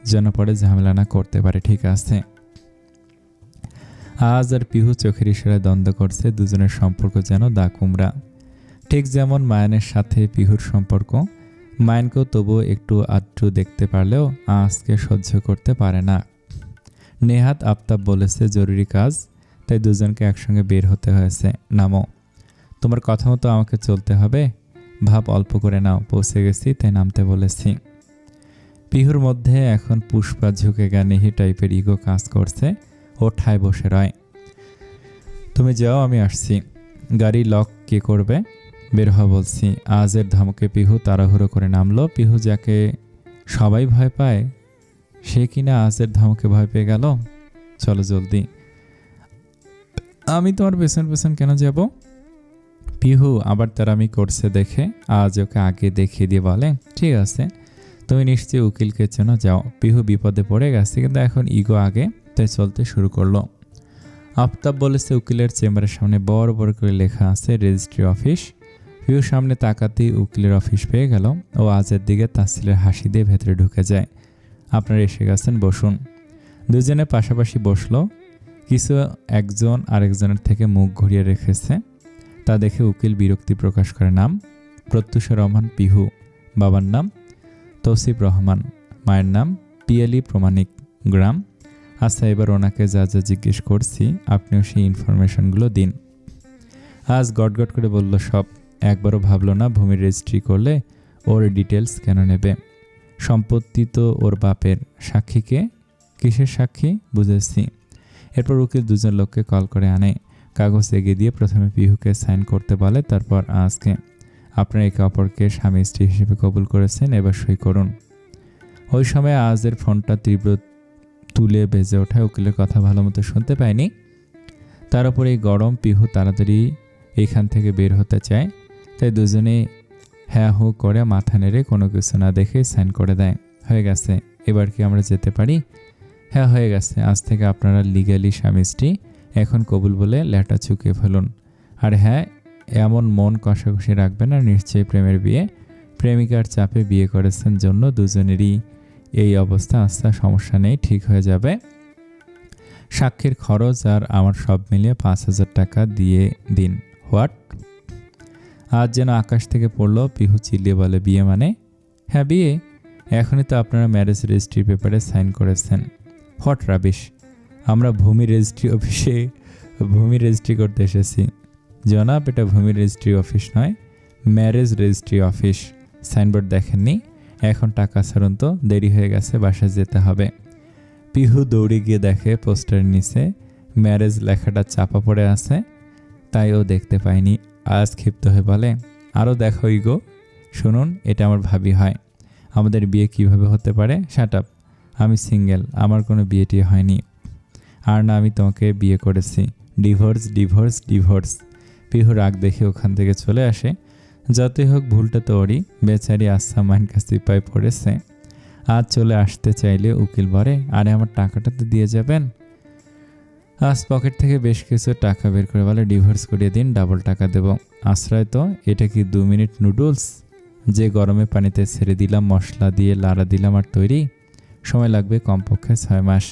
S1: যেন পরে ঝামেলা না করতে পারে। ঠিক আছে? আজ আর পিহু চোখের ইশারায় দ্বন্দ্ব করছে, দুজনের সম্পর্ক যেন দা কুমড়া। ঠিক যেমন মায়ানের সাথে পিহুর সম্পর্ক। মায়ানকেও তবুও একটু আধটু দেখতে পারলেও আজকে সহ্য করতে পারে না। নেহাত আফতাব বলেছে জরুরি কাজ, তাই দুজনকে একসঙ্গে বের হতে হয়েছে। নামো, তোমার কথা মতো আমাকে চলতে হবে। ভাব অল্প করে নাও, পৌঁছে গেছি তাই নামতে বলেছি। পিহুর মধ্যে এখন পুষ্পা ঝুঁকে গানেহি টাইপের ইগো কাজ করছে। ও ঠায় বসে রয়। তুমি যাও, আমি আসছি। গাড়ি লক কে করবে? বের হওয়া বলছি। আজের ধমকে পিহু তাড়াহুড়ো করে নামলো। পিহু যাকে সবাই ভয় পায়, সে কিনা আজের ধমকে ভয় পেয়ে গেল। চলো জলদি। আমি তোমার পেছন পেছন কেন যাব? পিহু আবার তারামি করছে দেখে আজ ওকে আগে দেখিয়ে দিয়ে বলে, ঠিক আছে, তুমি নিশ্চয়ই উকিলকে চেনো, যাও। পিহু বিপদে পড়ে গেছে, কিন্তু এখন ইগো আগে, তাই চলতে শুরু করলো। আফতাব বলেছে উকিলের চেম্বারের সামনে বড় বড় করে লেখা আছে রেজিস্ট্রি অফিস। পিহুর সামনে তাকাতেই উকিলের অফিস পেয়ে গেল। ও আজের দিকে তাসিলের হাসি দিয়ে ভেতরে ঢুকে যায়। আপনারা এসে গেছেন, বসুন। দুজনে পাশাপাশি বসলো। কিছু একজন আরেকজনের থেকে মুখ ঘুরিয়ে রেখেছে, তা দেখে উকিল বিরক্তি প্রকাশ করে। নাম প্রত্যুষা রহমান পিহু, বাবার নাম তৌসিফ রহমান, মায়ের নাম পিয়ালি প্রমাণিক, গ্রাম। আচ্ছা, এবার ওনাকে যা যা জিজ্ঞেস করছি আপনিও সেই ইনফরমেশনগুলো দিন। আজ গটগট করে বলল সব। একবারও ভাবলো না ভূমির রেজিস্ট্রি করলে ওর ডিটেলস কেন নেবে। সম্পত্তি তো ওর বাপের। সাক্ষীকে? কিসের সাক্ষী? বুঝেছি। এরপর উকিল দুজন লোককে কল করে আনে, কাগজ এগিয়ে দিয়ে প্রথমে পিহুকে সাইন করতে বলে, তারপর আজকে আপনারা একে অপরকে স্বামী স্ত্রী হিসেবে কবুল করেছেন, এবার সই করুন। ওই সময় আজের ফোনটা তীব্র তুলে বেজে ওঠায় উকিলের কথা ভালো মতো শুনতে পায়নি। তার উপর এই গরম, পিহু তাড়াতাড়ি এখান থেকে বের হতে চায়, তাই দুজনেই হ্যাঁ হু করে মাথা নেড়ে কোনো কিছু না দেখে সাইন করে দেয়। হয়ে গেছে, এবার কি আমরা যেতে পারি? হ্যাঁ, হয়ে গেছে। আজ থেকে আপনারা লিগ্যালি স্বামী স্ত্রী। এখন কবুল বলে লেটা চুকিয়ে ফেলুন। আর হ্যাঁ, এমন মন কষাকষি রাখবেন না, নিশ্চয়ই প্রেমের বিয়ে। প্রেমিকার চাপে বিয়ে করেছেন জন্য দুজনেরই এই অবস্থা। আচ্ছা, সমস্যা নেই, ঠিক হয়ে যাবে। সাক্ষীর খরচ আর আমার সব মিলিয়ে 5,000 টাকা দিয়ে দিন। হোয়াট? আজ যেন আকাশ থেকে পড়লো। পিহু চিল্লিয়ে বলে, বিয়ে মানে? হ্যাঁ, বিয়ে। এখনই তো আপনারা ম্যারেজ রেজিস্ট্রি পেপারে সাইন করেছেন। What rubbish! আমরা ভূমি রেজিস্ট্রি করতে এসেছি। জনাব, এটা ভূমি রেজিস্ট্রি অফিস নয়, ম্যারেজ রেজিস্ট্রি অফিস। সাইনবোর্ড দেখেননি? এখন টাকা ছাড়ুন তো, দেরি হয়ে গেছে, বাসায় যেতে হবে। পিহু দৌড়ে গিয়ে দেখে পোস্টারের নিচে ম্যারেজ লেখাটা চাপা পড়ে আছে, তাই ও দেখতে পায়নি। আজ ক্ষিপ্ত হয়ে বলে, আরও দেখো ইগো। শুনুন, এটা আমার ভাবি হয়। আমাদের বিয়ে কিভাবে হতে পারে? Shut up. আমি সিঙ্গেল, আমার কোনো বিয়ে টিয়ে হয়নি। আর না, আমি তোমাকে বিয়ে করেছি। Divorce, divorce, divorce. পিহু রাগ দেখে ওখান থেকে চলে আসে। যতই হোক, ভুলটা তো ওরই। বেচারি আচ্ছা মাইন কাছে পায়ে পড়েছে। আজ চলে আসতে চাইলে উকিল বলে, আরে আমার টাকাটা তো দিয়ে যাবেন। আজ পকেট থেকে বেশ কিছু টাকা বের করে বলে, ডিভোর্স করিয়ে দিন, ডাবল টাকা দেব। আশ্রয় তো, এটা কি 2 মিনিট নুডলস যে গরমে পানিতে ছেড়ে দিলাম, মশলা দিয়ে লাড়া দিলাম আর তৈরি? সময় লাগবে কমপক্ষে 6 মাস।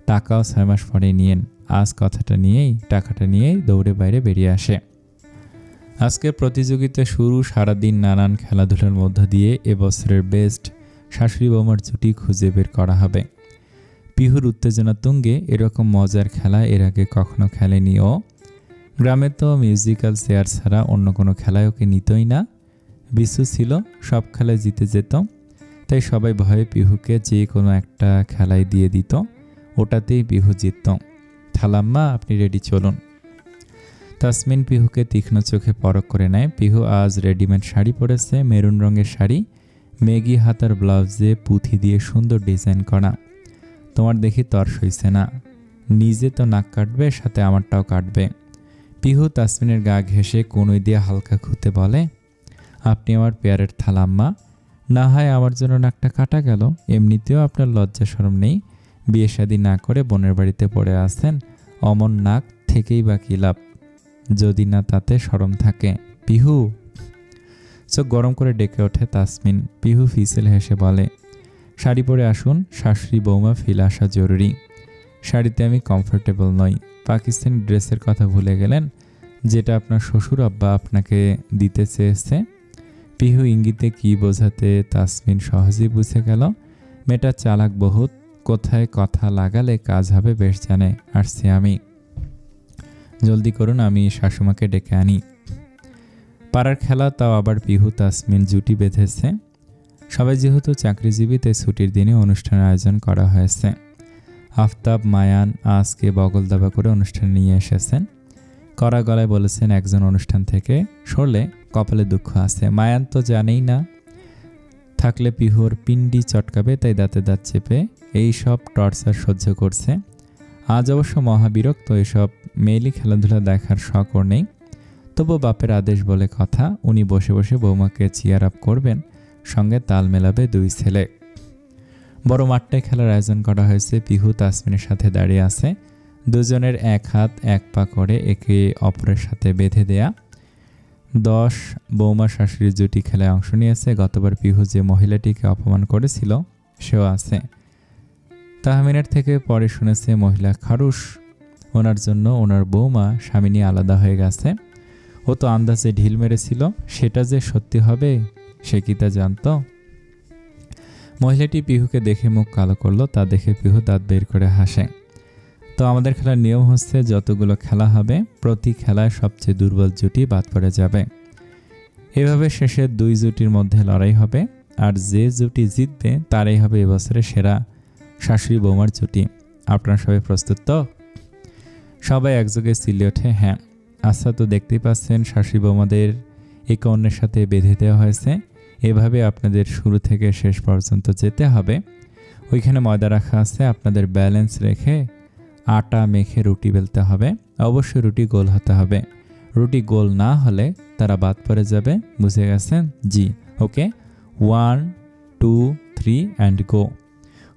S1: টাকাও 6 মাস পরে নিয়েন। আজ টাকাটা নিয়েই দৌড়ে বাইরে বেরিয়ে আসে। আজকের প্রতিযোগিতা শুরু। সারাদিন নানান খেলাধুলার মধ্য দিয়ে এবছরের বেস্ট শাশুড়ি বৌমার জুটি খুঁজে বের করা হবে। পিহুর উত্তেজনা তুঙ্গে। এরকম মজার খেলা এর আগে কখনো খেলেনি ও। গ্রামে তো মিউজিক্যাল চেয়ার ছাড়া অন্য কোনো খেলায় ওকে নিতই না। বিশু ছিল, সব খেলায় জিতে যেত, তাই সবাই ভয়ে পিহুকে যে কোনো একটা খেলায় দিয়ে দিত, ওটাতেই পিহু জিতত। খালাম্মা, আপনি রেডি, চলুন। তাসমিন পিহুকে তীক্ষ্ণ চোখে পরখ করে নেয়। পিহু আজ রেডিমেড শাড়ি পরেছে, মেরুন রঙের শাড়ি, মেগি হাতার ব্লাউজে পুঁথি দিয়ে সুন্দর ডিজাইন করা। তোমার দেখি তর সইছে না। নিজে তো নাক কাটবে, সাথে আমারটাও কাটবে। পিহু তাসমিনের গা ঘেঁষে কনুই দিয়ে হালকা খুঁতে বলে, আপনি আমার পেয়ারের থালাম্মা। না হয় আমার জন্য নাকটা কাটা গেল, এমনিতেও আপনার লজ্জা শরম নেই। বিয়ে শাদী না করে বোনের বাড়িতে পড়ে আছেন, অমন নাক থেকেই বা কী লাভ, যদি না তাতে শরম থাকে। পিহু! চোখ গরম করে ডেকে ওঠে তাসমিন। পিহু ফিসেল হেসে বলে, শাড়ি পরে আসুন, শাশুড়ি বৌমা ফিল আসা জরুরি। শাড়িতে আমি কমফোর্টেবল নই। পাকিস্তানি ড্রেসের কথা ভুলে গেলেন, যেটা আপনার শ্বশুর আব্বা আপনাকে দিতে চেয়েছে। পিহু ইঙ্গিতে কি বোঝাতে তাসমিন সহজেই বুঝে গেল। মেয়েটা চালাক বহুত, কোথায় কথা লাগালে কাজ হবে বেশ জানে। আসছি আমি। জলদি করুন, আমি শাশুমাকে ডেকে আনি। পাড়ার খেলা, তাও আবার পিহু তাসমিন জুটি বেঁধেছে। সবাই যেহেতু চাকরিজীবী, তাই ছুটির দিনে অনুষ্ঠানের আয়োজন করা হয়েছে। আফতাব, মায়ান আজকে বগল দাবা করে অনুষ্ঠান নিয়ে এসেছেন। কড়া গলায় বলেছেন, একজন অনুষ্ঠান থেকে সরলে কপালে দুঃখ আছে। মায়ান তো জানেই না, থাকলে পিহুর পিন্ডি চটকাবে, তাই দাঁতে দাঁত চেপে এই সব টর্চার সহ্য করছে। আজ অবশ্য মহাবিরক্ত, এসব মেয়েলি খেলাধুলা দেখার শখ ওর নেই। তবু বাপের আদেশ বলে কথা, উনি বসে বসে বৌমাকে চিয়ার আপ করবেন, সঙ্গে তাল মেলাবে 2 ছেলে। বড় মাঠটায় খেলার আয়োজন করা হয়েছে। পিহু তাসমিনের সাথে দাঁড়িয়ে আছে, দুজনের এক হাত এক পা করে একে অপরের সাথে বেঁধে দেয়া। 10 বৌমা শাশুড়ির জুটি খেলায় অংশ নিয়েছে। গতবার পিহু যে মহিলাটিকে অপমান করেছিল সেও আছে। তাহমিনার থেকে পরে শুনেছে মহিলা খারুশ, ওনার জন্য ওনার বৌমা স্বামী নিয়ে আলাদা হয়ে গেছে। ও তো আন্দাজে ঢিল মেরেছিল, সেটা যে সত্যি হবে সে কি তা জানত? মহিলাটি পিহুকে দেখে মুখ কালো করলো, তা দেখে পিহু দাঁত বের করে হাসে। তো আমাদের খেলার নিয়ম হচ্ছে, যতগুলো খেলা হবে প্রতি খেলায় সবচেয়ে দুর্বল জুটি বাদ পড়ে যাবে। এভাবে শেষের 2 জুটির মধ্যে লড়াই হবে, আর যে জুটি জিতবে তারাই হবে এবছরের সেরা শাশুড়ি বৌমার জুটি। আপনারা সবাই প্রস্তুত তো? সবাই একযোগে চিল্লে ওঠে হ্যাঁ। আচ্ছা, তো দেখতেই পাচ্ছেন শাশুড়ি বৌমাদের একে অন্যের সাথে বেঁধে দেওয়া হয়েছে। এভাবে আপনাদের শুরু থেকে শেষ পর্যন্ত যেতে হবে। ওইখানে ময়দা রাখা আছে, আপনাদের ব্যালেন্স রেখে আটা মেখে রুটি বেলতে হবে। অবশ্যই রুটি গোল হতে হবে, রুটি গোল না হলে তারা বাদ পড়ে যাবে। বুঝে গেছেন? জি, ওকে। 1 2 3 অ্যান্ড গো।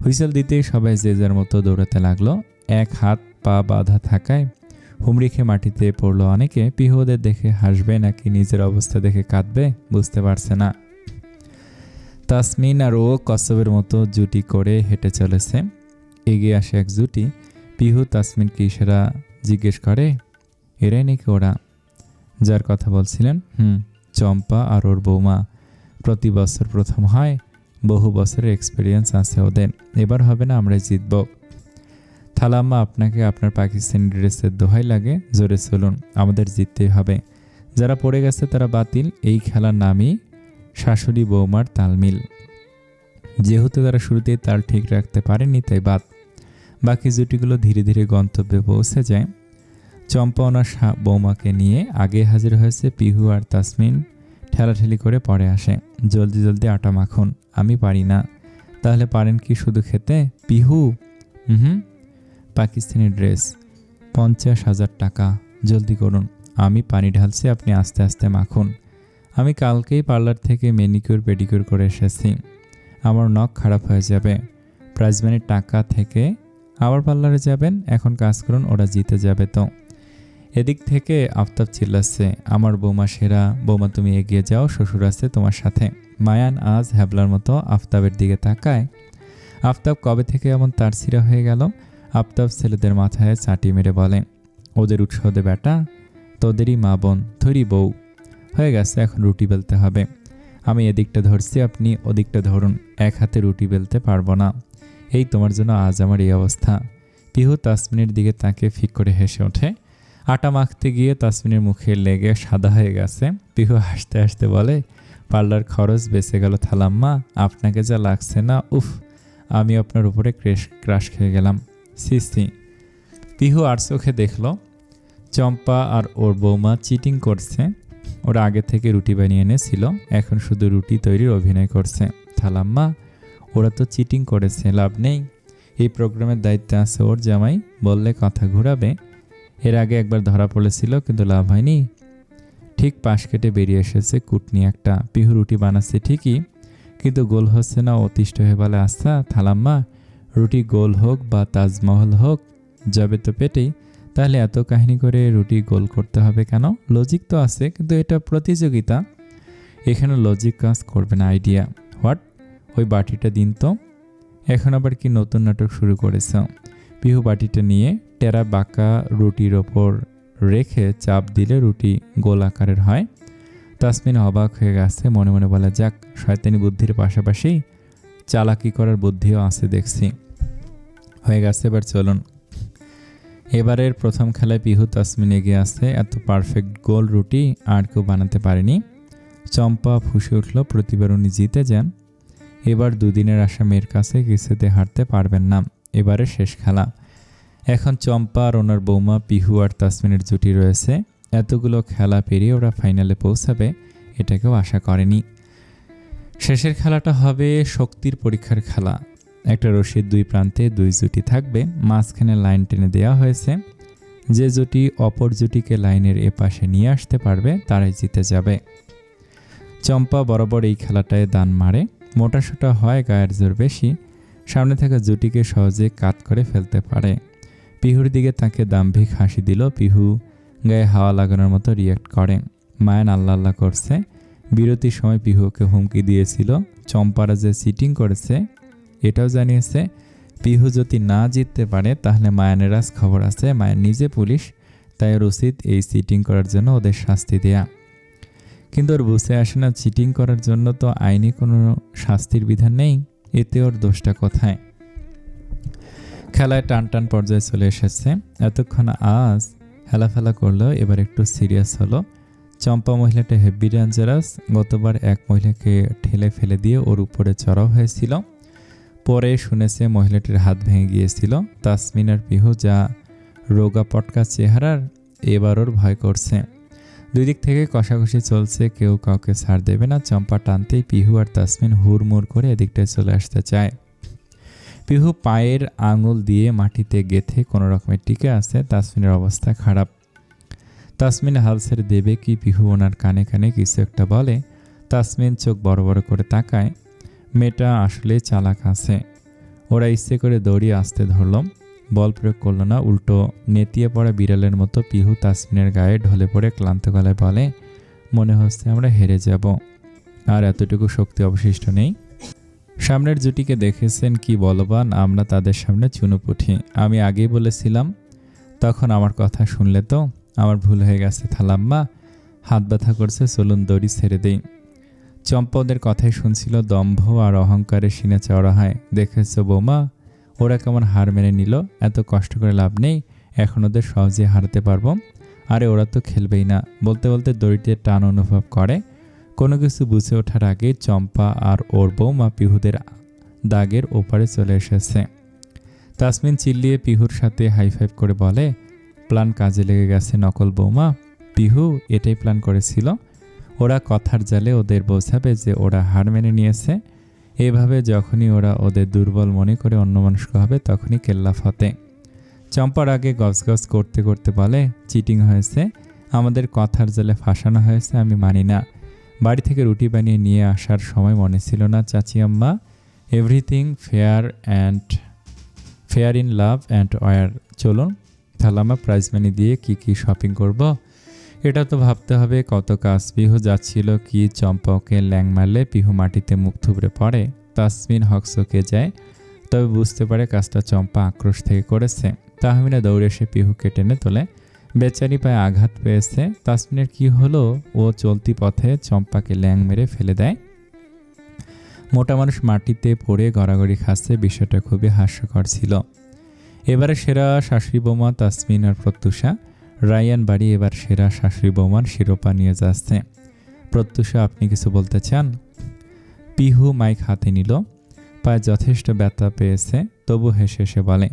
S1: হুইসেল দিতেই সবাই যে যার মতো দৌড়াতে লাগলো। এক হাত পা বাঁধা থাকায় হুমড়ি খেয়ে মাটিতে পড়লো অনেকে। পিহু ওদের দেখে হাসবে নাকি নিজের অবস্থা দেখে কাঁদবে বুঝতে পারছে না। তাসমিন আর ও কচ্ছপের মতো জুটি করে হেঁটে চলেছে। এগিয়ে আসে এক জুটি। পিহু তাসমিনকে ইশারা জিজ্ঞেস করে, এরাই নাকি ওরা যার কথা বলছিলেন? চম্পা আর ওর বৌমা। প্রতি বছর প্রথম হয়, বহু বছরের এক্সপিরিয়েন্স আছে ওদের। এবার হবে না, আমরা জিতব। থালাম্মা, আপনাকে আপনার পাকিস্তানি ড্রেসের দোহাই লাগে, জোরে চলুন, আমাদের জিততেই হবে। যারা পড়ে গেছে তারা বাতিল। এই খেলার নামই শাশুড়ি বৌমার তালমিল। যেহেতু তারা শুরুতেই তাল ঠিক রাখতে পারেনি তাই বাদ। বাকি জুটিগুলো ধীরে ধীরে গন্তব্যে পৌঁছে যায়। চম্পা ওনার বৌমাকে নিয়ে আগে হাজির হয়েছে। পিহু আর তাসমিন ঠেলাঠেলি করে পরে আসে, জলদি জলদি আটা মাখুন। আমি পারি না। তাহলে পারেন কি শুধু খেতে? পিহু, পাকিস্তানি ড্রেস 50,000 টাকা, জলদি করুন। আমি পানি ঢালছি, আপনি আস্তে আস্তে মাখুন। আমি কালকেই পার্লার থেকে ম্যানিকিউর পেডিকিউর করে এসেছি, আমার নখ খারাপ হয়ে যাবে। প্রাইজ মানির টাকা থেকে আবার পার্লারে যাবেন? এখন কাজ করুন, ওরা জিতে যাবে তো। এদিক থেকে আফতাব চিল্লাচ্ছে, আমার বৌমা সেরা। বৌমা তুমি এগিয়ে যাও, শ্বশুর আছে তোমার সাথে। মায়ান আজ হ্যাবলার মতো আফতাবের দিকে তাকায়। আফতাব কবে থেকে এমন তারছিরা হয়ে গেল? আফতাব ছেলেদের মাথায় চাটি মেরে বলে, ওদের উৎসাহ দে বেটা, তোদেরই মা বোন থরি বউ হয়ে গেছে, এখন রুটি বেলতে হবে। আমি এদিকটা ধরছি, আপনি ওদিকটা ধরুন, এক হাতে রুটি বেলতে পারবো না। এই তোমার জন্য আজ আমার এই অবস্থা। পিহু তাসমিনের দিকে তাকে ফিক করে হেসে ওঠে। আটা মাখতে গিয়ে তাসমিনের মুখে লেগে সাদা হয়ে গেছে। পিহু হাসতে হাসতে বলে, পার্লার খরচ বেঁচে গেল থালাম্মা, আপনাকে যা লাগছে না, উফ, আমি আপনার উপরে ক্রাশ খেয়ে গেলাম। সি। পিহু আর চোখে দেখল চম্পা আর ওর বৌমা চিটিং করছে। ওরা আগে থেকে রুটি বানিয়ে এনেছিল, এখন শুধু রুটি তৈরির অভিনয় করছে। থালাম্মা, ওরা তো চিটিং করেছে, লাভ নেই। এই প্রোগ্রামের দায়িত্বে আছে ওর জামাই, বললে কথা ঘুরাবে। এর আগে একবার ধরা পড়েছিল, কিন্তু লাভ হয়নি। ঠিক পাশ কেটে বেরিয়ে এসেছে কুটনি একটা। পিহু রুটি বানাচ্ছে ঠিকই, কিন্তু গোল হচ্ছে না। অতিষ্ঠ হয়ে বলে, আচ্ছা থালাম্মা, রুটি গোল হোক বা তাজমহল হোক, যাবে তো পেটেই। তাহলে এত কাহিনী করে রুটি গোল করতে হবে কেন? লজিক তো আছে, কিন্তু এটা প্রতিযোগিতা, এখানে লজিক কাজ করবে না, আইডিয়া। হোয়াট? ওই বাটিটা দিন তো। এখন আবার কি নতুন নাটক শুরু করেছ? পিহু বাটিটা নিয়ে টেরা বাঁকা রুটির ওপর রেখে চাপ দিলে রুটি গোল আকারের হয়। তাসমিন অবাক হয়ে গেছে, মনে মনে বলে, যাক, শয়তানি বুদ্ধির পাশাপাশি চালাকি করার বুদ্ধিও আছে দেখছি। হয়ে গেছে, এবার চলুন। এবারের প্রথম খেলায় পিহু তাসমিন এগিয়ে আসছে। এত পারফেক্ট গোল রুটি আর কেউ বানাতে পারেনি। চম্পা ফুঁসে উঠল, প্রতিবার উনি জিতে যান। এবার দুদিনের আশা মেয়ের কাছে কিছুতে হারতে পারবেন না। এবারে শেষ খেলা। এখন চম্পা আর ওনার বৌমা পিহু আর তাসমিনের জুটি রয়েছে। এতগুলো খেলা পেরিয়ে ওরা ফাইনালে পৌঁছাবে, এটা কেউ আশা করেনি। শেষের খেলাটা হবে শক্তির পরীক্ষার খেলা। একটা রশির 2 প্রান্তে 2 জুটি থাকবে, মাঝখানে লাইন টেনে দেওয়া হয়েছে। যে জুটি অপর জুটিকে লাইনের এপাশে নিয়ে আসতে পারবে তারাই জিতে যাবে। চম্পা বরাবর এই খেলাটায় দান মারে। মোটাসোটা হয়, গায়ের জোর বেশি, সামনে থাকা জুটিকে সহজে কাট করে ফেলতে পারে। পিহুর দিকে তাকে দাম্ভিক হাসি দিল। পিহু গায়ে হাওয়া লাগানোর মতো রিয়াক্ট করে। মায়ান আল্লাহ আল্লাহ করছে। বিরতির সময় পিহুকে হুমকি দিয়েছিল। চম্পারা যে চিটিং করেছে এটাও জানিয়েছে। পিহু যদি না জিততে পারে তাহলে মায়ানের আজ খবর আছে। মায়ান নিজে পুলিশ, তাই ওর উচিত এই চিটিং করার জন্য ওদের শাস্তি দেয়া। কিন্তু ওর বুঝে আসে না, চিটিং করার জন্য তো আইনি কোনো শাস্তির বিধান নেই, এতে ওর দোষটা কোথায়? খেলায় টান টান পর্যায়ে চলে এসেছে। এতক্ষণ আজ হেলাফেলা করলেও এবার একটু সিরিয়াস হলো। চম্পা মহিলাটা হেভি ডেঞ্জারাস। গতবার এক মহিলাকে ঠেলে ফেলে দিয়ে ওর উপরে চড়াও হয়েছিল। পরে শুনেছে মহিলাটির হাত ভেঙে গিয়েছিল। তাসমিন আর পিহু যা রোগা পটকা চেহারার, এবার ওর ভয় করছে। দুই দিক থেকে কষাকষি চলছে, কেউ কাউকে ছাড় দেবে না। চম্পা টানতেই পিহু আর তাসমিন হুড়মুড় করে এদিকটায় চলে আসতে চায়। পিহু পায়ের আঙুল দিয়ে মাটিতে গেথে কোনো রকমে টিকে আছে। তাসমিনের অবস্থা খারাপ। তাসমিন হাল ছেড়ে দেবে কি পিহু ওনার কানে কানে কিছু একটা বলে। তাসমিন চোখ বড় বড় করে তাকায়। মেয়েটা আসলে চালাক আছে। ওরা ইচ্ছে করে দৌড়িয়ে আসতে ধরল, বল প্রয়োগ করল না, উল্টো নেতিয়ে পড়া বিড়ালের মতো পিহু তাসমিনের গায়ে ঢলে পড়ে ক্লান্ত গলায় বলে, মনে হচ্ছে আমরা হেরে যাব, আর এতটুকু শক্তি অবশিষ্ট নেই। সামনের জুটিকে দেখেছেন কি বলবান, আমরা তাদের সামনে চুনোপুঁটি। আমি আগেই বলেছিলাম, তখন আমার কথা শুনলে তো? আমার ভুল হয়ে গেছে থালাম্মা, হাত ব্যথা করছে, চলুন দড়ি ছেড়ে দেই। চম্পা ওদের কথাই শুনছিল। দম্ভ আর অহংকারে সিনে চড়া হয়। দেখেছ বৌমা, ওরা কেমন হার মেনে নিল। এত কষ্ট করে লাভ নেই, এখন ওদের সহজে হারাতে পারবো। আরে ওরা তো খেলবেই না। বলতে বলতে দড়িতে টান অনুভব করে। কোনো কিছু বুঝে ওঠার আগে চম্পা আর ওর বৌমা পিহুদের দাগের ওপারে চলে এসেছে। তাসমিন চিল্লিয়ে পিহুর সাথে হাইফাইভ করে বলে, প্ল্যান কাজে লেগে গেছে নকল বৌমা। পিহু এটাই প্ল্যান করেছিল। ওরা কথার জালে ওদের বোঝাবে যে ওরা হার মেনে নিয়েছে। এভাবে যখনই ওরা ওদের দুর্বল মনে করে অন্যমনস্ক হবে, তখনই কেল্লা ফতে। চম্পার আগে গজগজ করতে করতে বলে, চিটিং হয়েছে, আমাদের কথার জালে ফাঁসানো হয়েছে, আমি মানি না। বাড়ি থেকে রুটি বানিয়ে নিয়ে আসার সময় মনে ছিল না চাচি আম্মা, everything fair in love and war. চলুন থালামা, প্রাইজ মানি দিয়ে কি শপিং করব এটা তো ভাবতে হবে। কত কাজ। পিহু যাচ্ছিল কি চম্পা ওকে ল্যাং মারলে পিহু মাটিতে মুখ থুবড়ে পড়ে। তাসমিন হকচকে যায়, তবে বুঝতে পারে কাজটা চম্পা আক্রোশ থেকে করেছে। তাহমিনা দৌড়ে এসে পিহুকে টেনে তোলে। বেচারি পায়ে আঘাত পেয়েছে। তাসমিনের কি হলো, ও চলতি পথে চম্পাকে ল্যাং মেরে ফেলে দেয়। মোটা মানুষ মাটিতে পড়ে গড়াগড়ি খাচ্ছে। বিষয়টা খুবই হাস্যকর ছিল। এবারে সেরা শাশুড়ি বৌমা তাসমিন আর প্রত্যুষা। রায়ান বাড়ি এবার সেরা শাশুড়ি বৌমার শিরোপা নিয়ে যাচ্ছে। প্রত্যুষা, আপনি কিছু বলতে চান? পিহু মাইক হাতে নিল। পায়ে যথেষ্ট ব্যথা পেয়েছে, তবু হেসে হেসে বলে,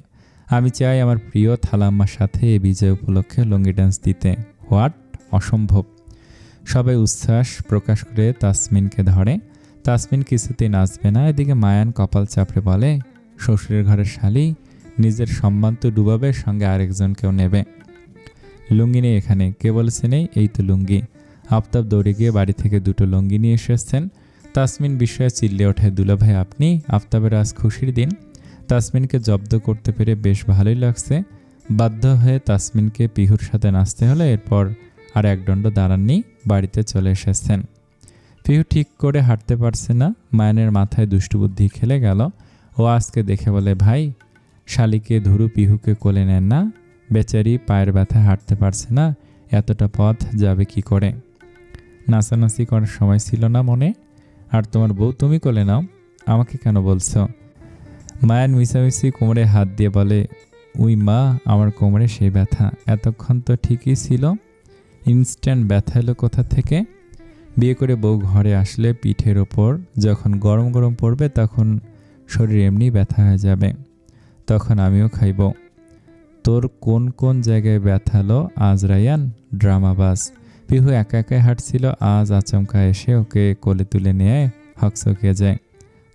S1: আমি চাই আমার প্রিয় থালাম্মার সাথে এই বিজয় উপলক্ষে লুঙ্গি ডান্স দিতে। হোয়াট? অসম্ভব। সবাই উচ্ছ্বাস প্রকাশ করে তাসমিনকে ধরে। তাসমিন কিছুতেই নাচবে না। এদিকে মায়ান কপাল চাপড়ে বলে, শ্বশুরের ঘরের শালি, নিজের সম্মান তো ডুবাবে, সঙ্গে আরেকজনকেও নেবে। লুঙ্গি নেই এখানে। কে বলেছে নেই? এই তো লুঙ্গি। আফতাব দৌড়ে গিয়ে বাড়ি থেকে দুটো লুঙ্গি নিয়ে এসেছেন। তাসমিন বিস্ময়ে চিল্লে ওঠে, দুলাভাই আপনি? আফতাবের আজ খুশির দিন। তাসমিনকে জব্দ করতে পেরে বেশ ভালোই লাগছে। বাধ্য হয়ে তাসমিনকে পিহুর সাথে নাচতে হলে এরপর আর একদণ্ড দাঁড়াননি, বাড়িতে চলে এসেছেন। পিহু ঠিক করে হাঁটতে পারছে না। মায়ানের মাথায় দুষ্টুবুদ্ধি খেলে গেল। ও আজকে দেখে বলে, ভাই, শালিকে ধরু পিহুকে কোলে নেন না। বেচারি পায়ের ব্যথায় হাঁটতে পারছে না, এতটা পথ যাবে কি করে? নাচানাচি করার সময় ছিল না মনে? আর তোমার বউ তুমি কোলে নাও, আমাকে কেন বলছো? মায়ান মিশামিশি কোমরে হাত দিয়ে বলে, উই মা, আমার কোমরে সেই ব্যথা, এতক্ষণ তো ঠিকই ছিল, ইনস্ট্যান্ট ব্যথা এলো কোথা থেকে? বিয়ে করে বউ ঘরে আসলে পিঠের ওপর যখন গরম গরম পড়বে তখন শরীর এমনি ব্যথা হয়ে যাবে, তখন আমিও খাইব। তোর কোন কোন জায়গায় ব্যথালো আজ রায়ান? ড্রামাবাজ। পিহু একা একাই হাঁটছিল, আজ আচমকা এসে ওকে কোলে তুলে নিয়ে হকচকে যায়।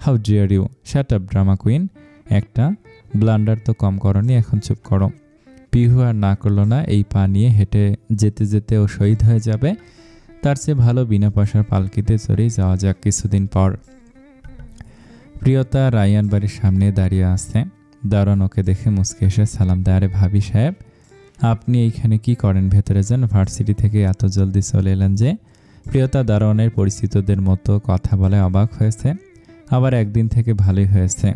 S1: How dare you, shut up drama queen. একটা ব্লান্ডার তো কম করনি, এখন চুপ করো। পিহু আর না করলো না। এই পা নিয়ে হেঁটে যেতে যেতে ও শহীদ হয়ে যাবে। তার চেয়ে ভালো বিনা পয়সার পালকিতে চড়েই যাওয়া যাক কিছুদিন পর। প্রিয়তা রায়ান বাড়ির সামনে দাঁড়িয়ে আছে। দারোয়ান ওকে দেখে মুচকে এসে সালাম দেয়, আরে ভাবি সাহেব, আপনি এইখানে কি করেন? ভেতরে যান, ভার্সিটি থেকে এত জলদি চলে এলেন যে? প্রিয়তা দারোয়ানের পরিচিতদের মতো কথা বলে অবাক হয়েছে, আবার একদিন থেকে ভালোই হয়েছে।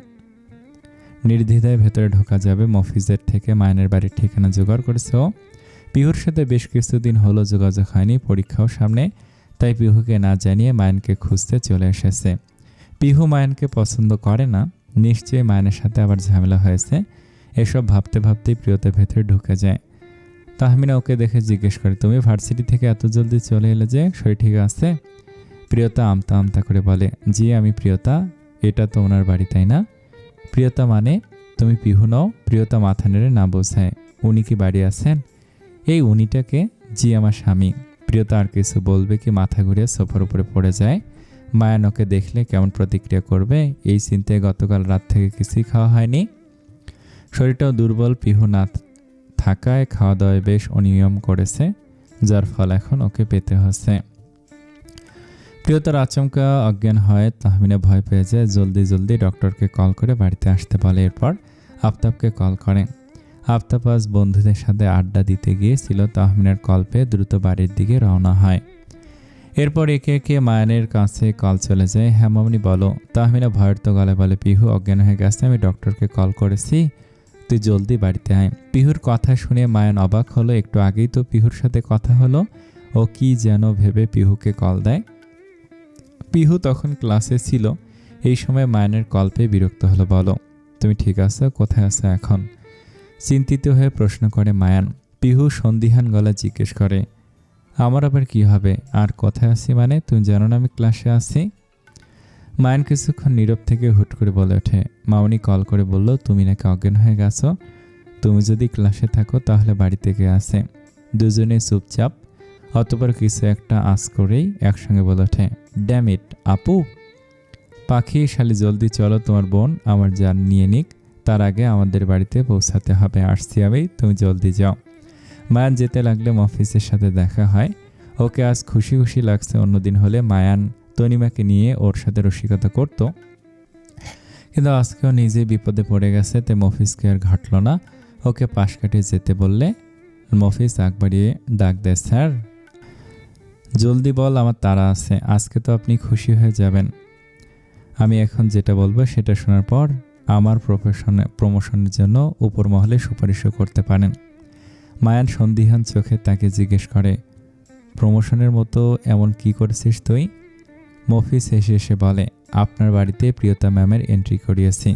S1: নির্দ্বিধায় ভেতরে ঢোকা যাবে মফিজের থেকে মায়ানের বাড়ির ঠিকানা জোগাড় করেছে ও। পিহুর সাথে বেশ কিছুদিন হলো যোগাযোগ হয়নি, পরীক্ষাও সামনে, তাই পিহুকে না জানিয়ে মায়ানকে খুঁজতে চলে এসেছে। পিহু মায়ানকে পছন্দ করে না, নিশ্চয়ই মায়ানের সাথে আবার ঝামেলা হয়েছে। এসব ভাবতে ভাবতেই প্রিয়তা ভেতরে ঢুকে যায়। তাহমিনা ওকে দেখে জিজ্ঞেস করে, তুমি ভার্সিটি থেকে এত জলদি চলে এলে যে, শরীর ঠিক আছে? প্রিয়তা আমতা আমতা করে বলে, জি আমি প্রিয়তা, এটা তো ওনার বাড়ি তাই না? প্রিয়তা মানে তুমি পিহু নও? প্রিয়তা মাথা নেড়ে না বোঝায়, উনি কি বাড়ি আছেন? এই উনিটাকে? জি আমার স্বামী। প্রিয়তা আর কিছু বলবে কি মাথা ঘুরিয়ে সোফার উপরে পড়ে যায়। মায়ান ওকে দেখলে কেমন প্রতিক্রিয়া করবে এই চিন্তায় গতকাল রাত থেকে কিছুই খাওয়া হয়নি। শরীরটাও দুর্বল, পিহু না থাকায় খাওয়া দাওয়ায় বেশ অনিয়ম করেছে, যার ফল এখন ওকে পেতে হচ্ছে। প্রিয়তার আচমকা অজ্ঞান হয়, তাহমিনা ভয় পেয়ে যায়, জলদি জলদি ডক্টরকে কল করে বাড়িতে আসতে বলে। এরপর আফতাবকে কল করে। আফতাব আজ বন্ধুদের সাথে আড্ডা দিতে গিয়েছিল, তাহমিনার কল পেয়ে দ্রুত বাড়ির দিকে রওনা হয়। এরপর একে একে মায়ানের কাছে কল চলে যায়। হ্যাঁ মামনি বলো। তাহমিনা ভয়ের তো গলায় বলে, পিহু অজ্ঞান হয়ে গেছে, আমি ডক্টরকে কল করেছি, তুই জলদি বাড়িতে আয়। পিহুর কথা শুনে মায়ান অবাক হলো, একটু আগেই তো পিহুর সাথে কথা হলো। ও কি যেন ভেবে পিহুকে কল দেয়। পিহু তখন ক্লাসে ছিল। এই সময় মায়ানের কল পেয়ে বিরক্ত হলো। বলো তুমি ঠিক আছো? কোথায় আছো এখন? চিন্তিত হয়ে প্রশ্ন করে মায়ান। পিহু সন্দিহান গলা জিজ্ঞেস করে, আমার আবার কি হবে? আর কোথায় আছি মানে? তুমি জানো না আমি ক্লাসে আছি? মায়ান কিছুক্ষণ নীরব থেকে হুট করে বলে ওঠে, মামনি কল করে বলল তুমি নাকি অজ্ঞান হয়ে গেছো, তুমি যদি ক্লাসে থাকো তাহলে বাড়ি থেকে আসে। দুজনে চুপচাপ, অতপর কিছু একটা আঁচ করেই একসঙ্গে বলে ওঠে, ড্যাম ইট আপু, পাখি শালি জলদি চলো, তোমার বোন আমার জান নিয়ে নিক, তার আগে আমাদের বাড়িতে পৌঁছাতে হবে। আসছি আমি, তুমি জলদি যাও। মায়ান যেতে লাগলে মফিজের সাথে দেখা হয়। ওকে আজ খুশি খুশি লাগছে। অন্যদিন হলে মায়ান তনিমাকে নিয়ে ওর সাথে রসিকতা করত, কিন্তু আজকেও নিজে বিপদে পড়ে গেছে, তাই মফিজকে আর ঘাটল না। ওকে পাশ কাটিয়ে যেতে বললে মফিজ আগ বাড়িয়ে ডাক দেয়, স্যার জলদি বল, আমার তাড়া আছে, আজকে তো আপনি খুশি হয়ে যাবেন। আমি এখন যেটা বলবো সেটা শোনার পর আমার প্রমোশনের জন্য উপর মহলে সুপারিশও করতে পারেন। মায়ান সন্দিহান চোখে তাকে জিজ্ঞেস করে, প্রমোশনের মতো এমন কি করেছিস তুই? মফিজ হেসে এসে বলে, আপনার বাড়িতে প্রিয়তা ম্যামের এন্ট্রি করিয়েছি।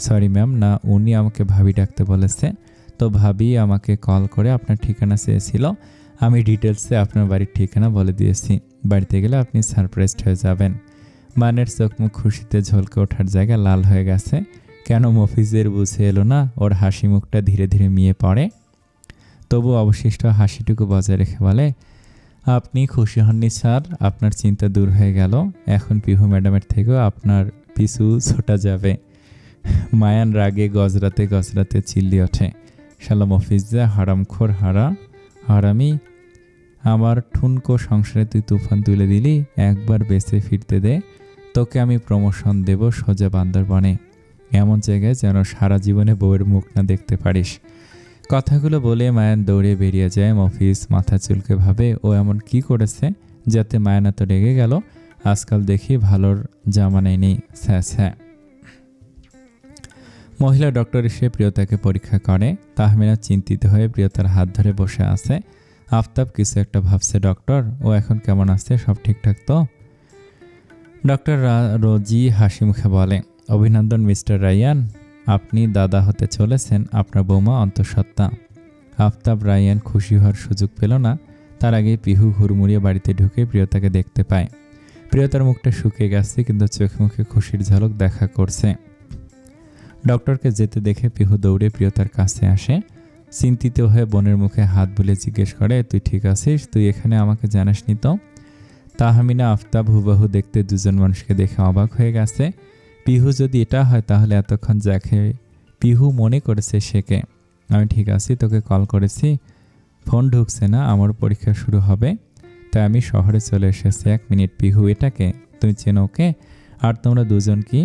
S1: সরি ম্যাম, না উনি আমাকে ভাবি ডাকতে বলেছে, তো ভাবি আমাকে কল করে আপনার ঠিকানা চেয়েছিল, আমি ডিটেলসে আপনার বাড়ির ঠিকানা বলে দিয়েছি, বাড়িতে গেলে আপনি সারপ্রাইজড হয়ে যাবেন। মানের চোখ মুখ খুশিতে ঝলকে ওঠার জায়গা লাল হয়ে গেছে। কেন মফিজের বুঝে এলো না ওর হাসি মুখটা ধীরে ধীরে মিয়ে পড়ে। তবু অবশিষ্ট হাসিটুকু বজায় রেখে বলে, আপনি খুশি হননি স্যার, আপনার চিন্তা দূর হয়ে গেল, এখন পিহু ম্যাডামের থেকেও আপনার পিছু ছোটা যাবে। মায়ান রাগে গজরাতে গজরাতে চিল্লি ওঠে, শালা মফিজা হারামখোর হারামি, আমার ঠুনকো সংসারে তুই তুফান তুলে দিলি, একবার বেঁচে ফিরতে দে, তোকে আমি প্রমোশন দেব সোজা বান্দরবনে, এমন জায়গায় যেন সারা জীবনে বউয়ের মুখ না দেখতে পারিস। কথাগুলো বলে মায়ান দৌড়ে বেরিয়ে যায়। মফিজ মাথা চুলকে ভাবে, ও এমন কি করেছে যাতে মায়ান এত রেগে গেল? আজকাল দেখি ভালোর জামানাই নেই। স্যা। মহিলা ডক্টর এসে প্রিয়তাকে পরীক্ষা করে। তাহমিনা চিন্তিত হয়ে প্রিয়তার হাত ধরে বসে আছে। আফতাব কিছু একটা ভাবছে। ডক্টর, ও এখন কেমন আছে? সব ঠিকঠাক তো? ডক্টর রোজি হাসি মুখে বলে, অভিনন্দন মিস্টার রায়ান, আপনি দাদা হতে চলেছেন, আপনার বৌমা অন্তঃসত্ত্বা। আফতাব রায়ান খুশি হওয়ার সুযোগ পেল না। তার আগে পিহু হুড়মুড়িয়ে বাড়িতে ঢুকে প্রিয়তাকে দেখতে পায়। প্রিয়তার মুখটা শুকিয়ে গেছে, কিন্তু চোখে মুখে খুশির ঝলক দেখা করছে। ডক্টরকে যেতে দেখে পিহু দৌড়ে প্রিয়তার কাছে আসে। চিন্তিত হয়ে বোনের মুখে হাত বুলিয়ে জিজ্ঞেস করে, তুই ঠিক আছিস? তুই এখানে আমাকে জানাসনি তো? তাহমিনা আফতাব হুবহু দেখতে দুজন মানুষকে দেখে অবাক হয়ে গেছে। পিহু যদি এটা হয় তাহলে এতক্ষণ যাকে পিহু মনে করেছে সেকে। আমি ঠিক আছি, তোকে কল করেছি, ফোন ঢুকছে না, আমার পরীক্ষা শুরু হবে, তাই আমি শহরে চলে এসেছি। 1 মিনিট। পিহু এটাকে তুমি চেনো ওকে? আর তোমরা দুজন কি?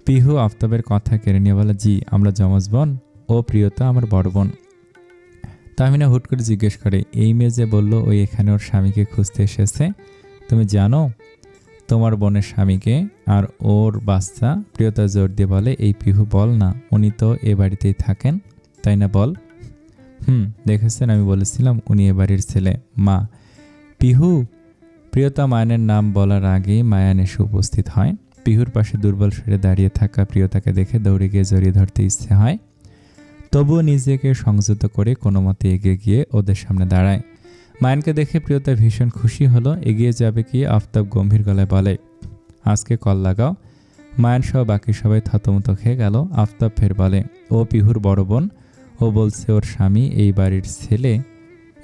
S1: পিহু আফতাবের কথা কেড়ে নিয়ে বলে, জি আমরা যমজ বোন, ও প্রিয়তা আমার বড় বোন। তাহমিনা হুট করে জিজ্ঞেস করে, এই মেয়ে যে বলল ওই এখানে ওর স্বামীকে খুঁজতে এসেছে, তুমি জানো? তোমার বোনের স্বামীকে। আর ওর বাচ্চা। প্রিয়তা জোর দিয়ে বলে, এই পিহু বল না, উনি তো এ বাড়িতেই থাকেন, তাই না? বল। দেখেছেন, আমি বলেছিলাম উনি এ বাড়ির ছেলে। মা, পিহু। প্রিয়তা মায়ানের নাম বলার আগেই মায়ান এসে উপস্থিত হয়। পিহুর পাশে দুর্বল সুরে দাঁড়িয়ে থাকা প্রিয়তাকে দেখে দৌড়ে গিয়ে জড়িয়ে ধরতে ইচ্ছে হয়, তবুও নিজেকে সংযত করে কোনো মতে এগিয়ে গিয়ে ওদের সামনে দাঁড়ায়। মায়ানকে দেখে প্রিয়তা ভীষণ খুশি হলো। এগিয়ে যাবে কি আফতাব গম্ভীর গলায় বলে, আজকে কল লাগাও। মায়ান সহ বাকি সবাই থতমত খেয়ে গেল। আফতাব ফের বলে, ও পিহুর বড় বোন, ও বলছে ওর স্বামী এই বাড়ির ছেলে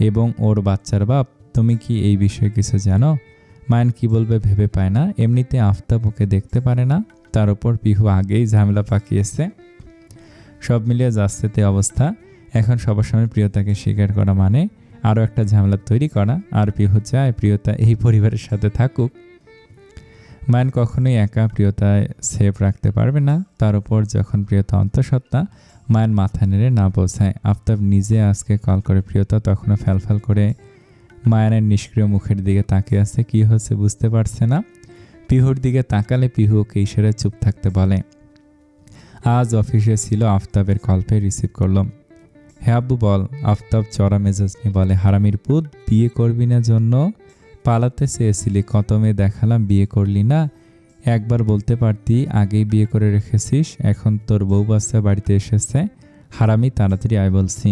S1: এবং ওর বাচ্চার বাপ। তুমি কি এই বিষয়ে কিছু জানো? মায়ান কি বলবে ভেবে পায় না। এমনিতে আফতাব ওকে দেখতে পারে না, তার উপর পিহু আগেই ঝামেলা পাকিয়েছে। সব মিলিয়ে যাচ্ছে অবস্থা। এখন সবার সামনে প্রিয়তাকে স্বীকার করা মানে আরও একটা ঝামেলা তৈরি করা। আর পিহু চায় প্রিয়তা এই পরিবারের সাথে থাকুক। মায়ান কখনোই একা প্রিয়তায় সেফ রাখতে পারবে না। তার উপর যখন প্রিয়তা অন্তঃসত্ত্বা, মায়ান মাথা নেড়ে না বোঝায়। আফতাব নিজে আজকে কল করে প্রিয়তা তখনও ফ্যালফ্যাল করে মায়ানের নিষ্ক্রিয় মুখের দিকে তাকিয়ে আছে। কি হচ্ছে বুঝতে পারছে না। পিহুর দিকে তাকালে পিহু ওকে ইশারায় চুপ থাকতে বলে। আজ অফিসে ছিল, আফতাবের কল পেয়ে রিসিভ করলাম। হ্যাঁ আব্বু বল। আফতাব চড়া মেজাজ নিয়ে বলে, হারামির পুত, বিয়ে করবি না জন্য পালাতে চেয়েছিলি, কত মেয়ে দেখালাম, বিয়ে করলি না। একবার বলতে পারতি আগেই বিয়ে করে রেখেছিস, এখন তোর বউ বাচ্চা বাড়িতে এসেছে, হারামি তাড়াতাড়ি আয় বলছি।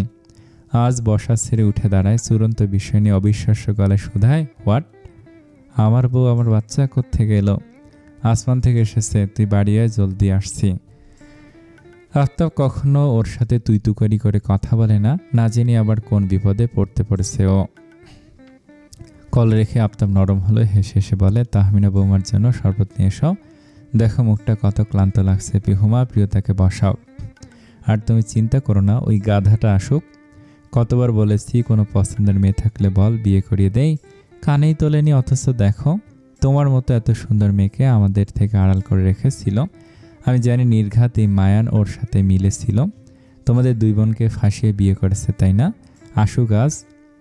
S1: আজ বসা ছেড়ে উঠে দাঁড়ায়, চূড়ান্ত বিষয় নিয়ে অবিশ্বাস্য গলায় শুধায়, হোয়াট? আমার বউ আমার বাচ্চা কোত্থেকে এলো? আসমান থেকে এসেছে, তুই বাড়ি আয়, জলদি আসছি। আফতাব কখনো ওর সাথে তুই তুকারি করে কথা বলে না, না জেনে আবার কোন বিপদে পড়েছে ও। কল রেখে আফতাব নরম হলো, হেসে হেসে বলে, তাহমিনা বৌমার জন্য শরবত নিয়ে এসো। দেখো মুখটা কত ক্লান্ত লাগছে। পিহুমা, প্রিয়তাকে বসাও। আর তুমি চিন্তা করো না, ওই গাধাটা আসুক। কতবার বলেছি কোনো পছন্দের মেয়ে থাকলে বল, বিয়ে করিয়ে দেই। কানেই তোলেনি, অথচ দেখো তোমার মতো এত সুন্দর মেয়েকে আমাদের থেকে আড়াল করে রেখেছিল। আমি জানি নির্ঘাত এই মায়ান ওর সাথে মিলেছিল, তোমাদের দুই বোনকে ফাঁসিয়ে বিয়ে করেছে, তাই না? আসুক আজ।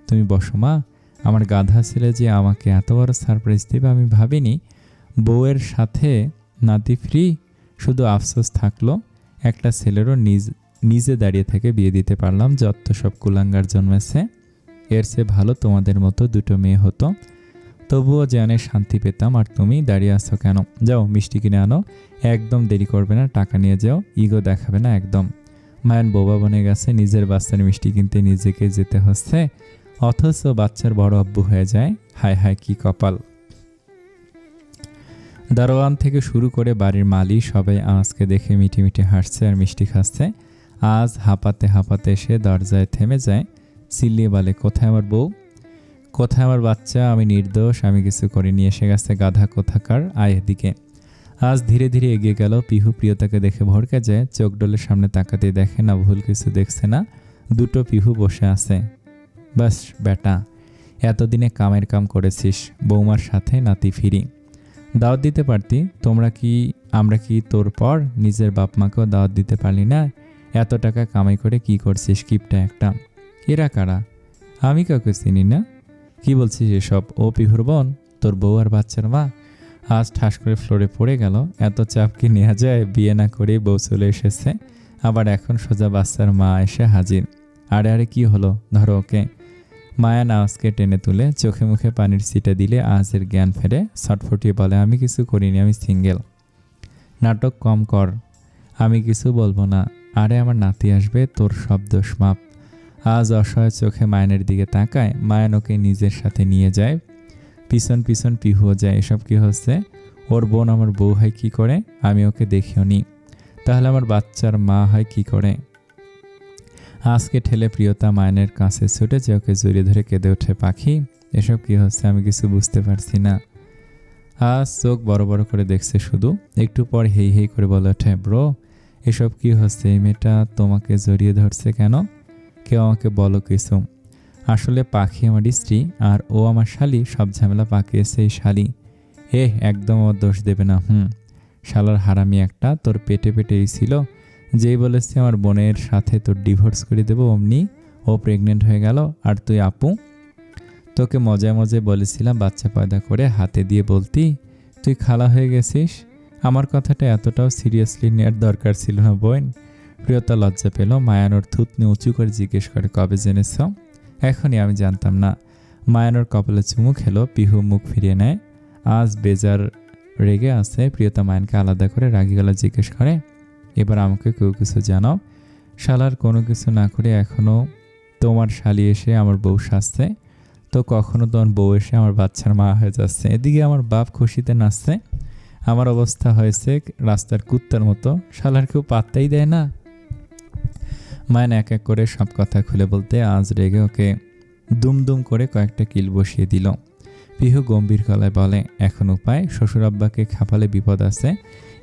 S1: তুমি বসো মা। আমার গাধা ছেলে যে আমাকে এত বড় সারপ্রাইজ দেবে আমি ভাবিনি। বউয়ের সাথে নাতি ফ্রি, শুধু আফসোস থাকলো একটা ছেলেরও নিজে দাঁড়িয়ে থেকে বিয়ে দিতে পারলাম। যত সব কুলাঙ্গার জন্মেছে, এর চেয়ে ভালো তোমাদের মতো দুটো মেয়ে হতো, তবুও জানে শান্তি পেতাম। আর তুমি দাঁড়িয়ে আছো কেন? যাও মিষ্টি কিনে আনো, একদম দেরি করবে না, টাকা নিয়ে যাও, ইগো দেখাবে না একদম। মায়ান বোবা বনে গেছে, নিজের বাচ্চার মিষ্টি কিনতে নিজেকে যেতে হচ্ছে, অথচ বাচ্চার বড় আব্বু হয়ে যায়। হায় হায় কি কপাল। দারোয়ান থেকে শুরু করে বাড়ির মালি সবাই আজকে দেখে মিটি মিটি হাসছে আর মিষ্টি খাচ্ছে। আজ হাঁপাতে হাঁপাতে এসে দরজায় থেমে যায়, চিল্লিয়ে বলে, কোথায় আমার বউ, কোথায় আমার বাচ্চা? আমি নির্দোষ, আমি কিছু করিনি, এসে গেছে গাধা কোথাকার, আয়ের দিকে। আজ ধীরে ধীরে এগিয়ে গেল। পিহু প্রিয়তাকে দেখে ভড়কে যায়, চোখ ডোলের সামনে তাকাতে দেখে না ভুল কিছু দেখছে না, দুটো পিহু বসে আছে। বাস বেটা, এতদিনে কামের কাম করেছিস, বৌমার সাথে নাতি ফিরি। দাওয়াত দিতে পারতি, আমরা কি তোর পর নিজের বাপ মাকেও দাওয়াত দিতে পারলি না? এত টাকা কামাই করে কি করছিস কিপটা একটা? এরা কারা? আমি কাউকে চিনি না। কি বলছিস এসব? ও পিহুর বোন, তোর বউ আর বাচ্চার মা। আজ ঠাস করে ফ্লোরে পড়ে গেল। এত চাপ কি নেওয়া যায়? বিয়ে না করে বউ চলে এসেছে, আবার এখন সোজা বাচ্চার মা এসে হাজির। আরে আরে কি হলো? ধরো ওকে। মায়া আজকে টেনে তুলে চোখে মুখে পানির ছিটা দিলে আজের জ্ঞান ফেরে ছটফটিয়ে বলে, আমি কিছু করিনি, আমি সিঙ্গেল। নাটক কম কর, আমি কিছু বলবো না। আরে আমার নাতি আসবে, তোর সব দোষ মাপ। আজ অসহায় চোখে মায়ানের দিকে তাকায়। মায়ান ওকে নিজের সাথে নিয়ে যায়, পিছন পিছন পিহুও যায়। এসব কি হচ্ছে? ওর বোন আমার বউ হয় কি করে? আমি ওকে দেখিও নি, তাহলে আমার বাচ্চার মা হয় কি করে? আজকে ঠেলে প্রিয়তা মায়ানের কাছে ছুটে যে ওকে জড়িয়ে ধরে কেঁদে ওঠে, পাখি এসব কি হচ্ছে? আমি কিছু বুঝতে পারছি না। আজ চোখ বড় বড় করে দেখছে শুধু। একটু পর হেই হেই করে বলে ওঠে, ব্রো এসব কি হচ্ছে? এই মেয়েটা তোমাকে জড়িয়ে ধরছে কেন? কেউ আমাকে বলো কিছু। আসলে পাখি আমার স্ত্রী আর ও আমার শালি, সব ঝামেলা পাকিয়েছে এই শালি। একদম ওর দোষ দেবে না। শালার হারামি একটা, তোর পেটে পেটে এই ছিল, যেই বলেছে আমার বোনের সাথে তোর ডিভোর্স করে দেবো, অমনি ও প্রেগনেন্ট হয়ে গেল। আর তুই আপু, তোকে মজায় মজায় বলেছিলাম বাচ্চা পয়দা করে হাতে দিয়ে বলতি তুই খালা হয়ে গেছিস? আমার কথাটা এতটাও সিরিয়াসলি নেওয়ার দরকার ছিল না বোন। প্রিয়তা লজ্জা পেল। মায়ানোর থুতনি উঁচু করে জিজ্ঞেস করে, কবে জেনেছ? এখনই আমি জানতাম না। মায়ানোর কপালে চুমু খেলো। পিহু মুখ ফিরিয়ে নেয়। আজ বেজার রেগে আছে। প্রিয়তা মায়ানকে আলাদা করে রাগী গলা জিজ্ঞেস করে, এবার আমাকে কেউ কিছু জানাও। শালার কোনো কিছু না করে এখনও তোমার শালি এসে আমার বউ সাজছে, তো কখনো তোমার বউ এসে আমার বাচ্চার মা হয়ে যাচ্ছে। এদিকে আমার বাপ খুশিতে নাচছে, আমার অবস্থা হয়েছে রাস্তার কুত্তার মতো। শালার কেউ পাত্তাই দেয় না। মায়ান এক এক করে সব কথা খুলে বলতে আজ রেগে ওকে দুমদুম করে কয়েকটা কিল বসিয়ে দিল। পিহু গম্ভীর গলায় বলে, এখন উপায়? শ্বশুর আব্বাকে খাপালে বিপদ আছে।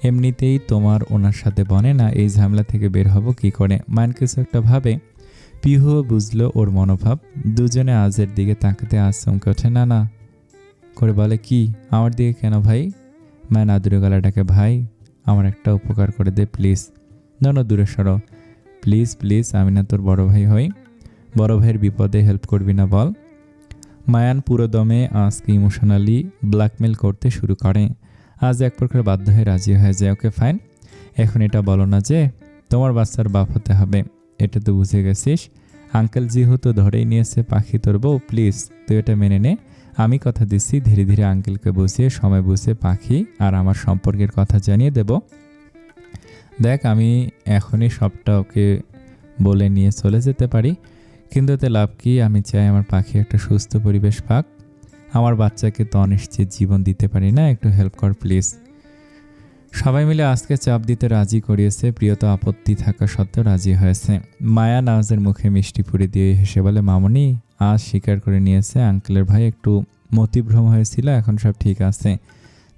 S1: এমনিতেই তোমার ওনার সাথে বনে না, এই ঝামেলা থেকে বের হব কি করে? মায়ান কিছু একটা ভাবে। পিহুও বুঝলো ওর মনোভাব। দুজনে আজের দিকে তাকাতে আজ চমকে ওঠে। না না করে বলে, কি আমার দিকে কেন ভাই? মায়ান আদুরে গলাটাকে, ভাই আমার একটা উপকার করে দে প্লিজ। না দূরে সরো প্লিজ প্লিজ, আমি না তোর বড় ভাই হই? বড় ভাইয়ের বিপদে হেল্প করবি না বল? মায়ান পুরো দমে আজকে ইমোশনালি ব্ল্যাকমেল করতে শুরু করে। আজ এক প্রকার বাধ্য হয়ে রাজি হয়ে যায়। ওকে ফাইন, এখন এটা বলো না যে তোমার বাচ্চার বাপ হতে হবে, এটা তো বুঝে গেছিস। আঙ্কেল যেহেতু ধরেই নিয়েছে পাখি তোর বউ, প্লিজ তুই এটা মেনে নে। আমি কথা দিচ্ছি, ধীরে ধীরে আঙ্কেলকে বুঝিয়ে সময় বুঝে পাখি আর আমার সম্পর্কের কথা জানিয়ে দেব। দেখ আমি এখনই সবটা ওকে বলে নিয়ে চলে যেতে পারি, কিন্তু এতে লাভ কি? আমি চাই আমার পাখি একটা সুস্থ পরিবেশ পাক। আমার বাচ্চাকে তো অনিশ্চিত জীবন দিতে পারি না, একটু হেল্প কর প্লিজ। সবাই মিলে আজকে চাপ দিতে রাজি করিয়েছে। প্রিয়তা আপত্তি থাকা সত্ত্বেও রাজি হয়েছে। মায়া নাজের মুখে মিষ্টি পুরি দিয়ে হেসে বলে, মামনি আজ স্বীকার করে নিয়েছে আঙ্কেলের ভাই একটু মতিভ্রম হয়েছিল, এখন সব ঠিক আছে।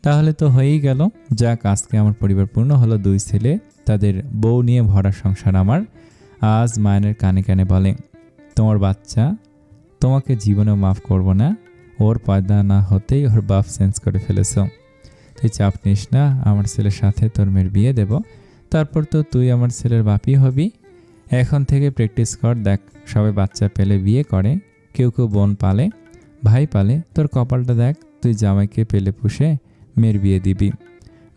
S1: তাহলে তো হয়েই গেল। যাক, আজকে আমার পরিবার পূর্ণ হলো। 2 ছেলে, তাদের বউ নিয়ে ভরা সংসার আমার। আজ মায়ানের কানে কানে বলে, তোমার বাচ্চা তোমাকে জীবনে মাফ করব না। ওর পয়দা না হতেই ওর বাপ চেঞ্জ করে ফেলেছ। তুই চাপ নিস না, আমার ছেলের সাথে তোর মেয়ের বিয়ে দেব, তারপর তো তুই আমার ছেলের বাপই হবি। এখন থেকে প্র্যাকটিস কর। দেখ সবাই বাচ্চা পেলে বিয়ে করে, কেউ কেউ বোন পালে, ভাই পালে। তোর কপালটা দেখ, তুই জামাইকে পেলে পুষে মেয়ের বিয়ে দিবি।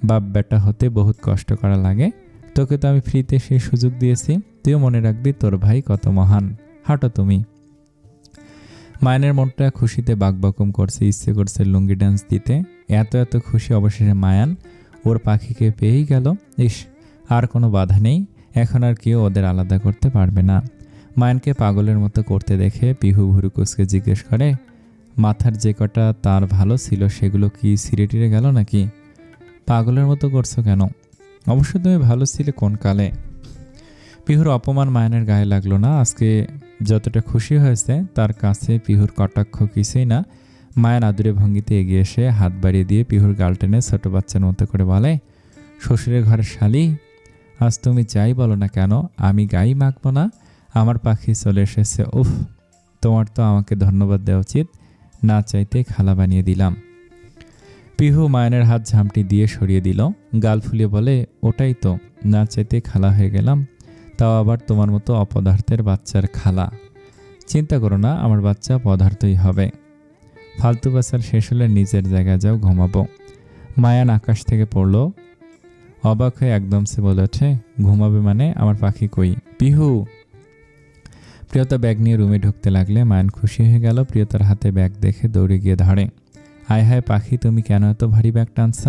S1: বাপ বেটা হতে বহুত কষ্ট করা লাগে, তোকে তো আমি ফ্রিতে সেই সুযোগ দিয়েছি। তুইও মনে রাখবি তোর ভাই কত মহান। হাঁটো তুমি। মায়ানের মনটা খুশিতে বাকবাকুম করছে, ইচ্ছে করছে লুঙ্গি ডান্স দিতে। এত এত খুশি অবশেষে মায়ান ওর পাখিকে পেয়েই গেল। ইস, আর কোনো বাধা নেই, এখন আর কেউ ওদের আলাদা করতে পারবে না। মায়ানকে পাগলের মতো করতে দেখে পিহু ভুরুকুসকে জিজ্ঞেস করে, মাথার যে কটা তার ভালো ছিল সেগুলো কি ছিঁড়ে টিড়ে গেল নাকি? পাগলের মতো করছো কেন? অবশ্য তুমি ভালো ছিলে কোন কালে? পিহুর অপমান মায়ানের গায়ে লাগলো না। আজকে যতটা খুশি হয়েছে তার কাছে পিহুর কটাক্ষ কিছুই না। মায়ান আদুরে ভঙ্গিতে এগিয়ে এসে হাত বাড়িয়ে দিয়ে পিহুর গাল টেনে ছোট বাচ্চার মতো করে বলে, শ্বশুরের ঘরের শালি, আজ তুমি যাই বলো না কেন আমি গাই মাখবো না। আমার পাখি চলে এসেছে। উফ, তোমার তো আমাকে ধন্যবাদ দেওয়া উচিত, না চাইতে খালা বানিয়ে দিলাম। পিহু মায়ানের হাত ঝামটি দিয়ে সরিয়ে দিল। গাল ফুলিয়ে বলে, ওটাই তো, না চাইতে খালা হয়ে গেলাম, তাও আবার তোমার মতো অপদার্থের বাচ্চার খালা। চিন্তা করো না, আমার বাচ্চা পদার্থই হবে। ফালতু বাচ্চার শেষ হলে নিজের জায়গায় যাও, ঘুমাবো। মায়ান আকাশ থেকে পড়ল। অবাক হয়ে একদম সে বলে ওঠে, ঘুমাবে মানে? আমার পাখি কই? পিহু। প্রিয়তা ব্যাগ নিয়ে রুমে ঢুকতে লাগলে মায়ান খুশি হয়ে গেল। প্রিয়তার হাতে ব্যাগ দেখে দৌড়ে গিয়ে ধরে। হায় হায় পাখি, তুমি কেন এত ভারী ব্যাগ টানছ?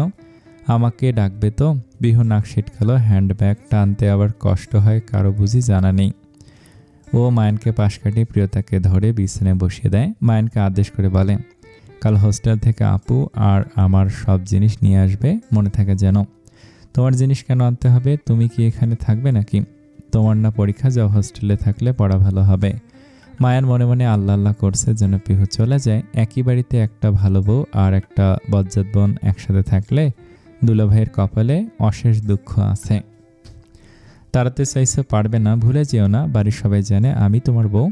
S1: আমাকে ডাকবে তো? পিহু নাক ছিটকালো। হ্যান্ড ব্যাগ টানতে আবার কষ্ট হয় কারো বুঝি জানা নেই। ও মায়ানকে পাশ কাটিয়ে প্রিয়তাকে ধরে বিছানায় বসিয়ে দেয়। মায়ানকে আদেশ করে বলে, কাল হোস্টেল থেকে আপু আর আমার সব জিনিস নিয়ে আসবে, মনে থাকে যেন। তোমার জিনিস কেন আনতে হবে? তুমি কি এখানে থাকবে নাকি? তোমার না পরীক্ষা, যাও, হোস্টেলে থাকলে পড়া ভালো হবে। মায়ান মনে মনে আল্লাহ আল্লাহ করছে যেন পিহু চলে যায়। একই বাড়িতে একটা ভালো বউ আর একটা বজ্জাত বোন একসাথে থাকলে দুলাভাইয়ের কপালে অশেষ দুঃখ আছে। তাড়াতে চাইছে, পারবে না। ভুলে যেও না, বাড়ির সবাই জানে আমি তোমার বউ,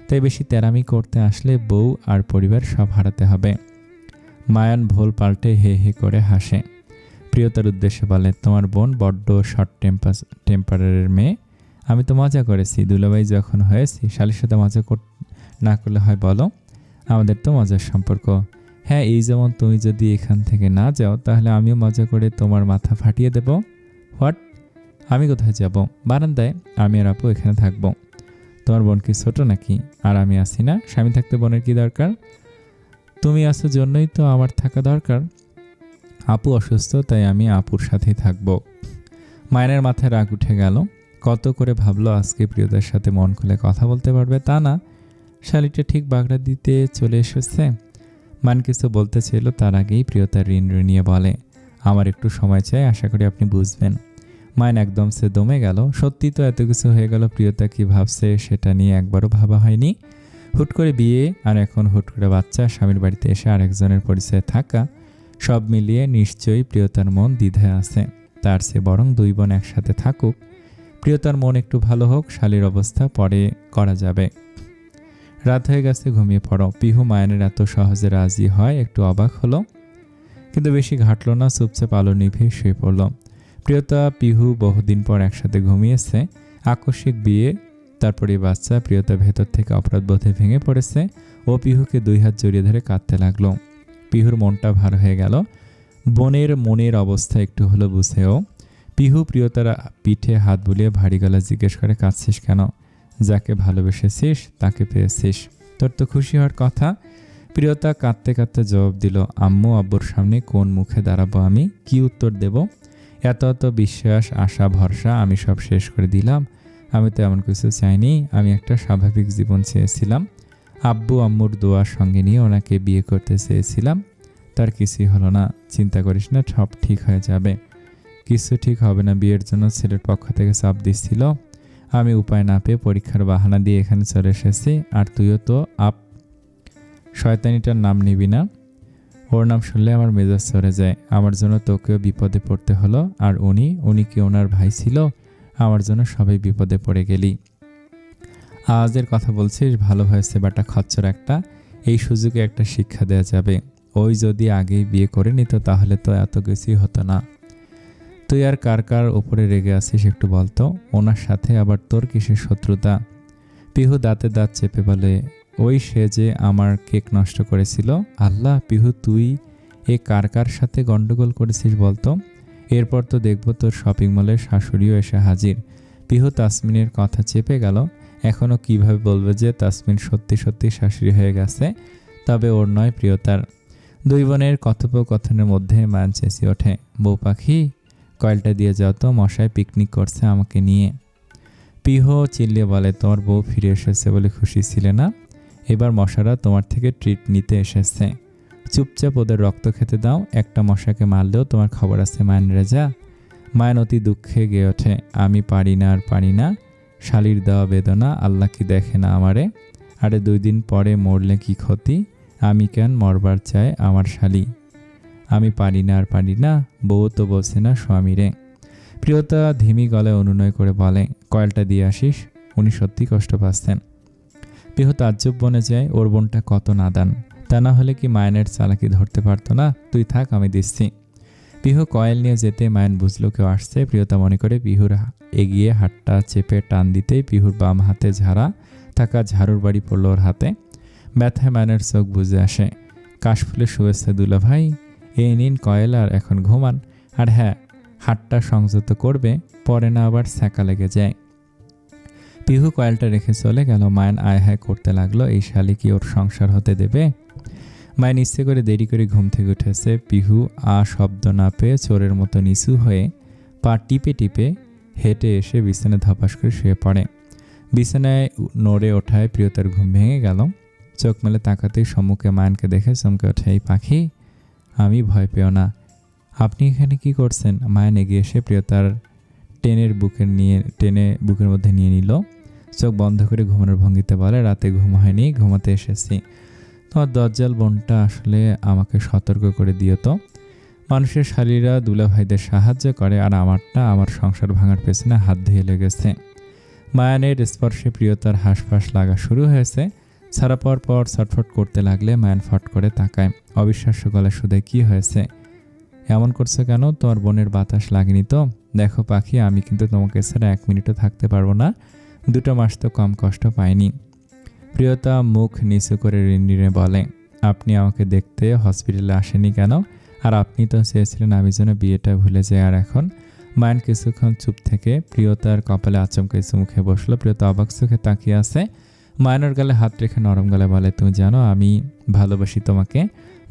S1: তাই বেশি তেরামি করতে আসলে বউ আর পরিবার সব হারাতে হবে। মায়ান ভোল পাল্টে হে হে করে হাসে। প্রিয়তার উদ্দেশ্যে বলে, তোমার বোন বড্ড শর্ট টেম্পারের মেয়ে। আমি তো মজা করেছি, দুলাভাই যখন হয়েছি শালির সাথে মজা না করলে হয় বলো? আমাদের তো মজার সম্পর্ক। হ্যাঁ, এই যেমন তুমি যদি এখান থেকে না যাও তাহলে আমিও মজা করে তোমার মাথা ফাটিয়ে দেব। হোয়াট? আমি কোথায় যাব? বারান্দায়। আমি আর আপু এখানে থাকবো। তোমার বোন কি ছোট নাকি? আর আমি আছি না? স্বামী থাকতে বোনের কি দরকার? তুমি আছো জন্যই তো আমার থাকা দরকার। আপু অসুস্থ, তাই আমি আপুর সাথেই থাকবো। মায়ের মাথায় রাগ উঠে গেল। কত করে ভাবলো আজকে প্রিয়তার সাথে মন খুলে কথা বলতে পারবে, তা না, শালিটা ঠিক বাগড়া দিতে চলে এসেছে। মান কিছু বলতে চাইল, তার আগেই প্রিয়তা ঋণ নিয়ে বলে, আমার একটু সময় চাই, আশা করি আপনি বুঝবেন। মাইন একদম সে দমে গেল। সত্যি তো এত কিছু হয়ে গেল, প্রিয়তা কি ভাবছে সেটা নিয়ে একবারও ভাবা হয়নি। হুট করে বিয়ে, আর এখন হুট করে বাচ্চা, স্বামীর বাড়িতে এসে আরেকজনের পরিচয়ে থাকা, সব মিলিয়ে নিশ্চয়ই প্রিয়তার মন দ্বিধায় আছে। তার চেয়ে বরং দুই বোন একসাথে থাকুক, প্রিয়তার মন একটু ভালো হোক, শালীর অবস্থা পরে করা যাবে। রাত হয়ে গেছে, ঘুমিয়ে পড়ো। পিহু মায়ানের এত সহজে রাজি হয় একটু অবাক হলো, কিন্তু বেশি ঘাটল না, চুপচাপ আলো নিভে শুয়ে পড়ল। প্রিয়তা পিহু বহুদিন পর একসাথে ঘুমিয়েছে। আকস্মিক বিয়ে, তারপরে বাচ্চা। প্রিয়তা ভেতর থেকে অপরাধবোধে ভেঙে পড়েছে। ও পিহুকে দুই হাত জড়িয়ে ধরে কাঁদতে লাগলো। পিহুর মনটা ভার হয়ে গেল। বোনের মনের অবস্থা একটু হলো বুঝেও। পিহু প্রিয়তার পিঠে হাত বুলিয়ে ভারী গলা জিজ্ঞেস করে, কাঁদছিস কেন? যাকে ভালোবেসেছিস তাকে পেয়েছিস, তোর তো খুশি হওয়ার কথা। প্রিয়তা কাঁদতে কাঁদতে জবাব দিল, আম্মু আব্বুর সামনে কোন মুখে দাঁড়াবো আমি? কি উত্তর দেব? এত বিশ্বাস, আশা, ভরসা আমি সব শেষ করে দিলাম। আমি তো এমন কিছু চাইনি, আমি একটা স্বাভাবিক জীবন চেয়েছিলাম। আব্বু আম্মুর দোয়ার সঙ্গে নিয়ে ওনাকে বিয়ে করতে চেয়েছিলাম। তার কিছুই হলো না। চিন্তা করিস না, সব ঠিক হয়ে যাবে। কিছু ঠিক হবে না। বিয়ের জন্য ছেলের পক্ষ থেকে চাপ দিচ্ছিল। আমি উপায় না পেয়ে পরীক্ষার বাহানা দিয়ে এখানে চলে এসেছি। আর তুইও তো শয়তানিটার নাম নিবি না। ওর নাম শুনলে আমার মেজাজ চড়ে যায়। আমার জন্য তোকেও বিপদে পড়তে হলো। আর উনি কি ওনার ভাই ছিল? আমার জন্য সবাই বিপদে পড়ে গেলি। আওয়াজের কথা বলছিস? ভালো হয়েছে বেটা, খচ্চর একটা। এই সুযোগে একটা শিক্ষা দেওয়া যাবে। ওই যদি আগেই বিয়ে করে নিত তাহলে তো এত কিছুই হতো না। তুই আর কার ওপরে রেগে আছিস একটু বলতো? ওনার সাথে আবার তোর কিসের শত্রুতা? পিহু দাঁতে দাঁত চেপে বলে, ওই সে যে আমার কেক নষ্ট করেছিল। আল্লাহ, পিহু তুই এ কার সাথে গন্ডগোল করেছিস বলতো? এরপর তো দেখবো তোর শপিং মলের শাশুড়িও এসে হাজির। পিহু তাসমিনের কথা চেপে গেল। এখনও কিভাবে বলবে যে তাসমিন সত্যি সত্যি শাশুড়ি হয়ে গেছে, তবে ওর নয় প্রিয়তার। দুই বোনের কথোপকথনের মধ্যে মান চেঁচিয়ে ওঠে, বউ পাখি, কয়েলটা দিয়ে যাও তো, মশায় পিকনিক করছে আমাকে নিয়ে। পিহু চিল্লিয়ে বলে, তোমার বউ ফিরে এসেছে বলে খুশি ছিলে না? এবার মশারা তোমার থেকে ট্রিট নিতে এসেছে। চুপচাপ ওদের রক্ত খেতে দাও। একটা মশাকে মারলেও তোমার খবর আছে মায়ন রেজা। মায়ন অতি দুঃখে গেয়ে ওঠে, আমি পারি না আর পারি না। শালির দেওয়া বেদনা আল্লাহ কি দেখে না আমারে? আরে 2 দিন পরে মরলে কি ক্ষতি? আমি কেন মরবার চাই আমার শালি? আমি পারি না আর পারি না, বউ তো বলছে না স্বামীরে। প্রিয়তা ধিমি গলায় অনুনয় করে বলে, কয়েলটা দিয়ে আসিস, উনি সত্যি কষ্ট পাচ্ছেন। পিহু তাজ্জব বনে যায়, ওর বোনটা কত নাদান। তা না হলে কি মায়নের চালাকি ধরতে পারতো না? তুই থাক, আমি দিচ্ছি। পিহু কয়েল নিয়ে যেতে মায়ন বুঝলো কেউ আসছে। প্রিয়তা মনে করে পিহুর এগিয়ে হাতটা চেপে টান দিতেই পিহুর বাম হাতে থাকা ঝাড়ুর বাড়ি পড়ল ওর হাতে। ব্যথায় মায়নের চোখ বুঝে আসে। কাশফুলে শুয়েছে দুলা ভাই, এই নিন কয়েল, আর এখন ঘুমান। আর হ্যাঁ, হাতটা সংযত করবে, পরে না আবার ছ্যাঁকা লেগে যায়। পিহু কয়েলটা রেখে চলে গেল। মায়ন আয় হায় করতে লাগলো, এই শালি কি ওর সংসার হতে দেবে? মায়ন ইচ্ছে করে দেরি করে ঘুম থেকে উঠেছে। পিহু শব্দ না পেয়ে চোরের মতো নিচু হয়ে পা টিপে টিপে হেঁটে এসে বিছানায় ধপাস করে শুয়ে পড়ে। বিছানায় নড়ে ওঠায় প্রিয়তার ঘুম ভেঙে গেল। চোখ মেলে তাকাতেই সম্মুখে মায়নকে দেখে চমকে ওঠে, এই পাখি, আমি ভয় পেও না। আপনি এখানে কি করছেন? মায়ন এগিয়ে এসে প্রিয়তার টেনে বুকের মধ্যে নিয়ে নিল। চোখ বন্ধ করে ঘুমানোর ভঙ্গিতে বলে, রাতে ঘুম হয়নি, ঘুমাতে এসেছি। তোমার দজ্জাল বোনটা আসলে আমাকে সতর্ক করে দিও তো। মানুষের শালীরা দুলা ভাইদের সাহায্য করে, আর আমারটা আমার সংসার ভাঙার পেছনে হাত ধুয়ে লেগেছে। মায়ানের স্পর্শে প্রিয়তার হাঁসফাঁস লাগা শুরু হয়েছে। ছাড়া পাওয়ার পর ছটফট করতে লাগলে মায়ান ফট করে তাকায়। অবিশ্বাস্য গলায় শুধু, কি হয়েছে? এমন করছো কেন? তোমার বোনের বাতাস লাগেনি তো? দেখো পাখি, আমি কিন্তু তোমাকে ছাড়া 1 মিনিটও থাকতে পারবো না। 2 মাস তো কম কষ্ট পাইনি। প্রিয়তা মুখ নিচু করে ঋণঋণে বলে, আপনি আমাকে দেখতে হসপিটালে আসেনি কেন? আর আপনি তো চেয়েছিলেন আমি যেন বিয়েটা ভুলে যাই। আর এখন? মায়ান কিছুক্ষণ চুপ থেকে প্রিয়তার কপালে আচমকা মুখে বসলো। প্রিয়তা অবাক চোখে তাকিয়ে আছে। মায়ানের গালে হাত রেখে নরম গলায় বলে, তুমি জানো আমি ভালোবাসি তোমাকে।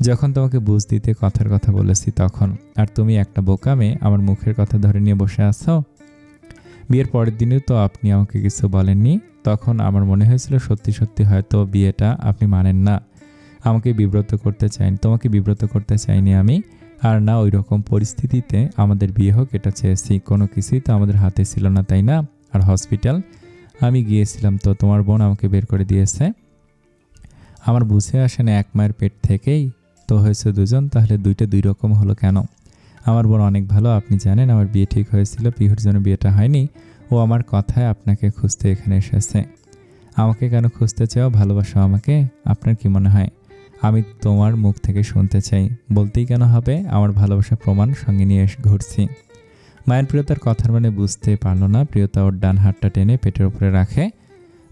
S1: যখন তোমাকে বুঝ দিতে কথার কথা বলেছি তখন, আর তুমি একটা বোকা মেয়ে আমার মুখের কথা ধরে নিয়ে বসে আছো। বিয়ের পরের দিনেও তো আপনি আমাকে কিছু বলেননি। তখন আমার মনে হয়েছিল সত্যি সত্যি হয়তো বিয়েটা আপনি মানেন না। আমাকে বিব্রত করতে চাইনি, তোমাকে বিব্রত করতে চাইনি আমি। আর না ওই রকম পরিস্থিতিতে আমাদের বিয়ে হোক এটা চেয়েছি। কোনো কিছুই তো আমাদের হাতে ছিল না, তাই না? আর হসপিটাল আমি গিয়েছিলাম তো তোমার বোন আমাকে বের করে দিয়েছে। আমার বুঝে আসে না, এক মায়ের পেট থেকেই তো হয়েছে দুজন, তাহলে দুইটা দুই রকম হলো কেন? আমার বোন অনেক ভালো, আপনি জানেন আমার বিয়ে ঠিক হয়েছিল, পিহুর জন্য বিয়েটা হয়নি। ও আমার কথায় আপনাকে খুঁজতে এখানে এসেছে। আমাকে কেন খুঁজতে চাও? ভালোবাসো আমাকে? আপনার কি মনে হয়? আমি তোমার মুখ থেকে শুনতে চাই। বলতেই কেন হবে? আমার ভালোবাসা প্রমাণ সঙ্গে নিয়ে ঘুরছি। মায়ান প্রিয়তার কথার মানে বুঝতে পারল না। প্রিয়তা ওর ডান হাতটা টেনে পেটের উপরে রাখে।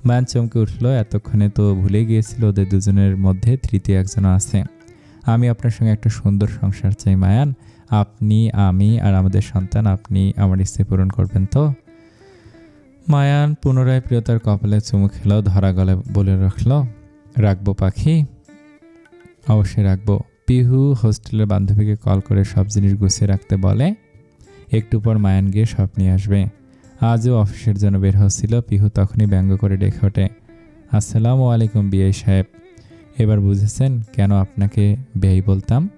S1: মায়ান চমকে উঠল। এতক্ষণে তো ভুলে গিয়েছিল ওদের দুজনের মধ্যে তৃতীয় একজন আছে। আমি আপনার সঙ্গে একটা সুন্দর সংসার চাই মায়ান। আপনি, আমি আর আমাদের সন্তান। আপনি আমার ইচ্ছে পূরণ করবেন তো? মায়ান পুনরায় প্রিয়তার কপালে চুমু খেল। ধরা গলায় বলে রাখবো পাখি? অবশ্যই রাখবো। পিহু হোস্টেলের বান্ধবীকে কল করে সব জিনিস গুছিয়ে রাখতে বলে। একটু পর মায়ান গিয়ে সব নিয়ে আসবে। আজও অফিসের জন্য বের হচ্ছিল। পিহু তখনই ব্যঙ্গ করে ডেকে ওঠে, আসসালামু আলাইকুম বিআই সাহেব। এবার বুঝেছেন কেন আপনাকে বেয়াই বলতাম?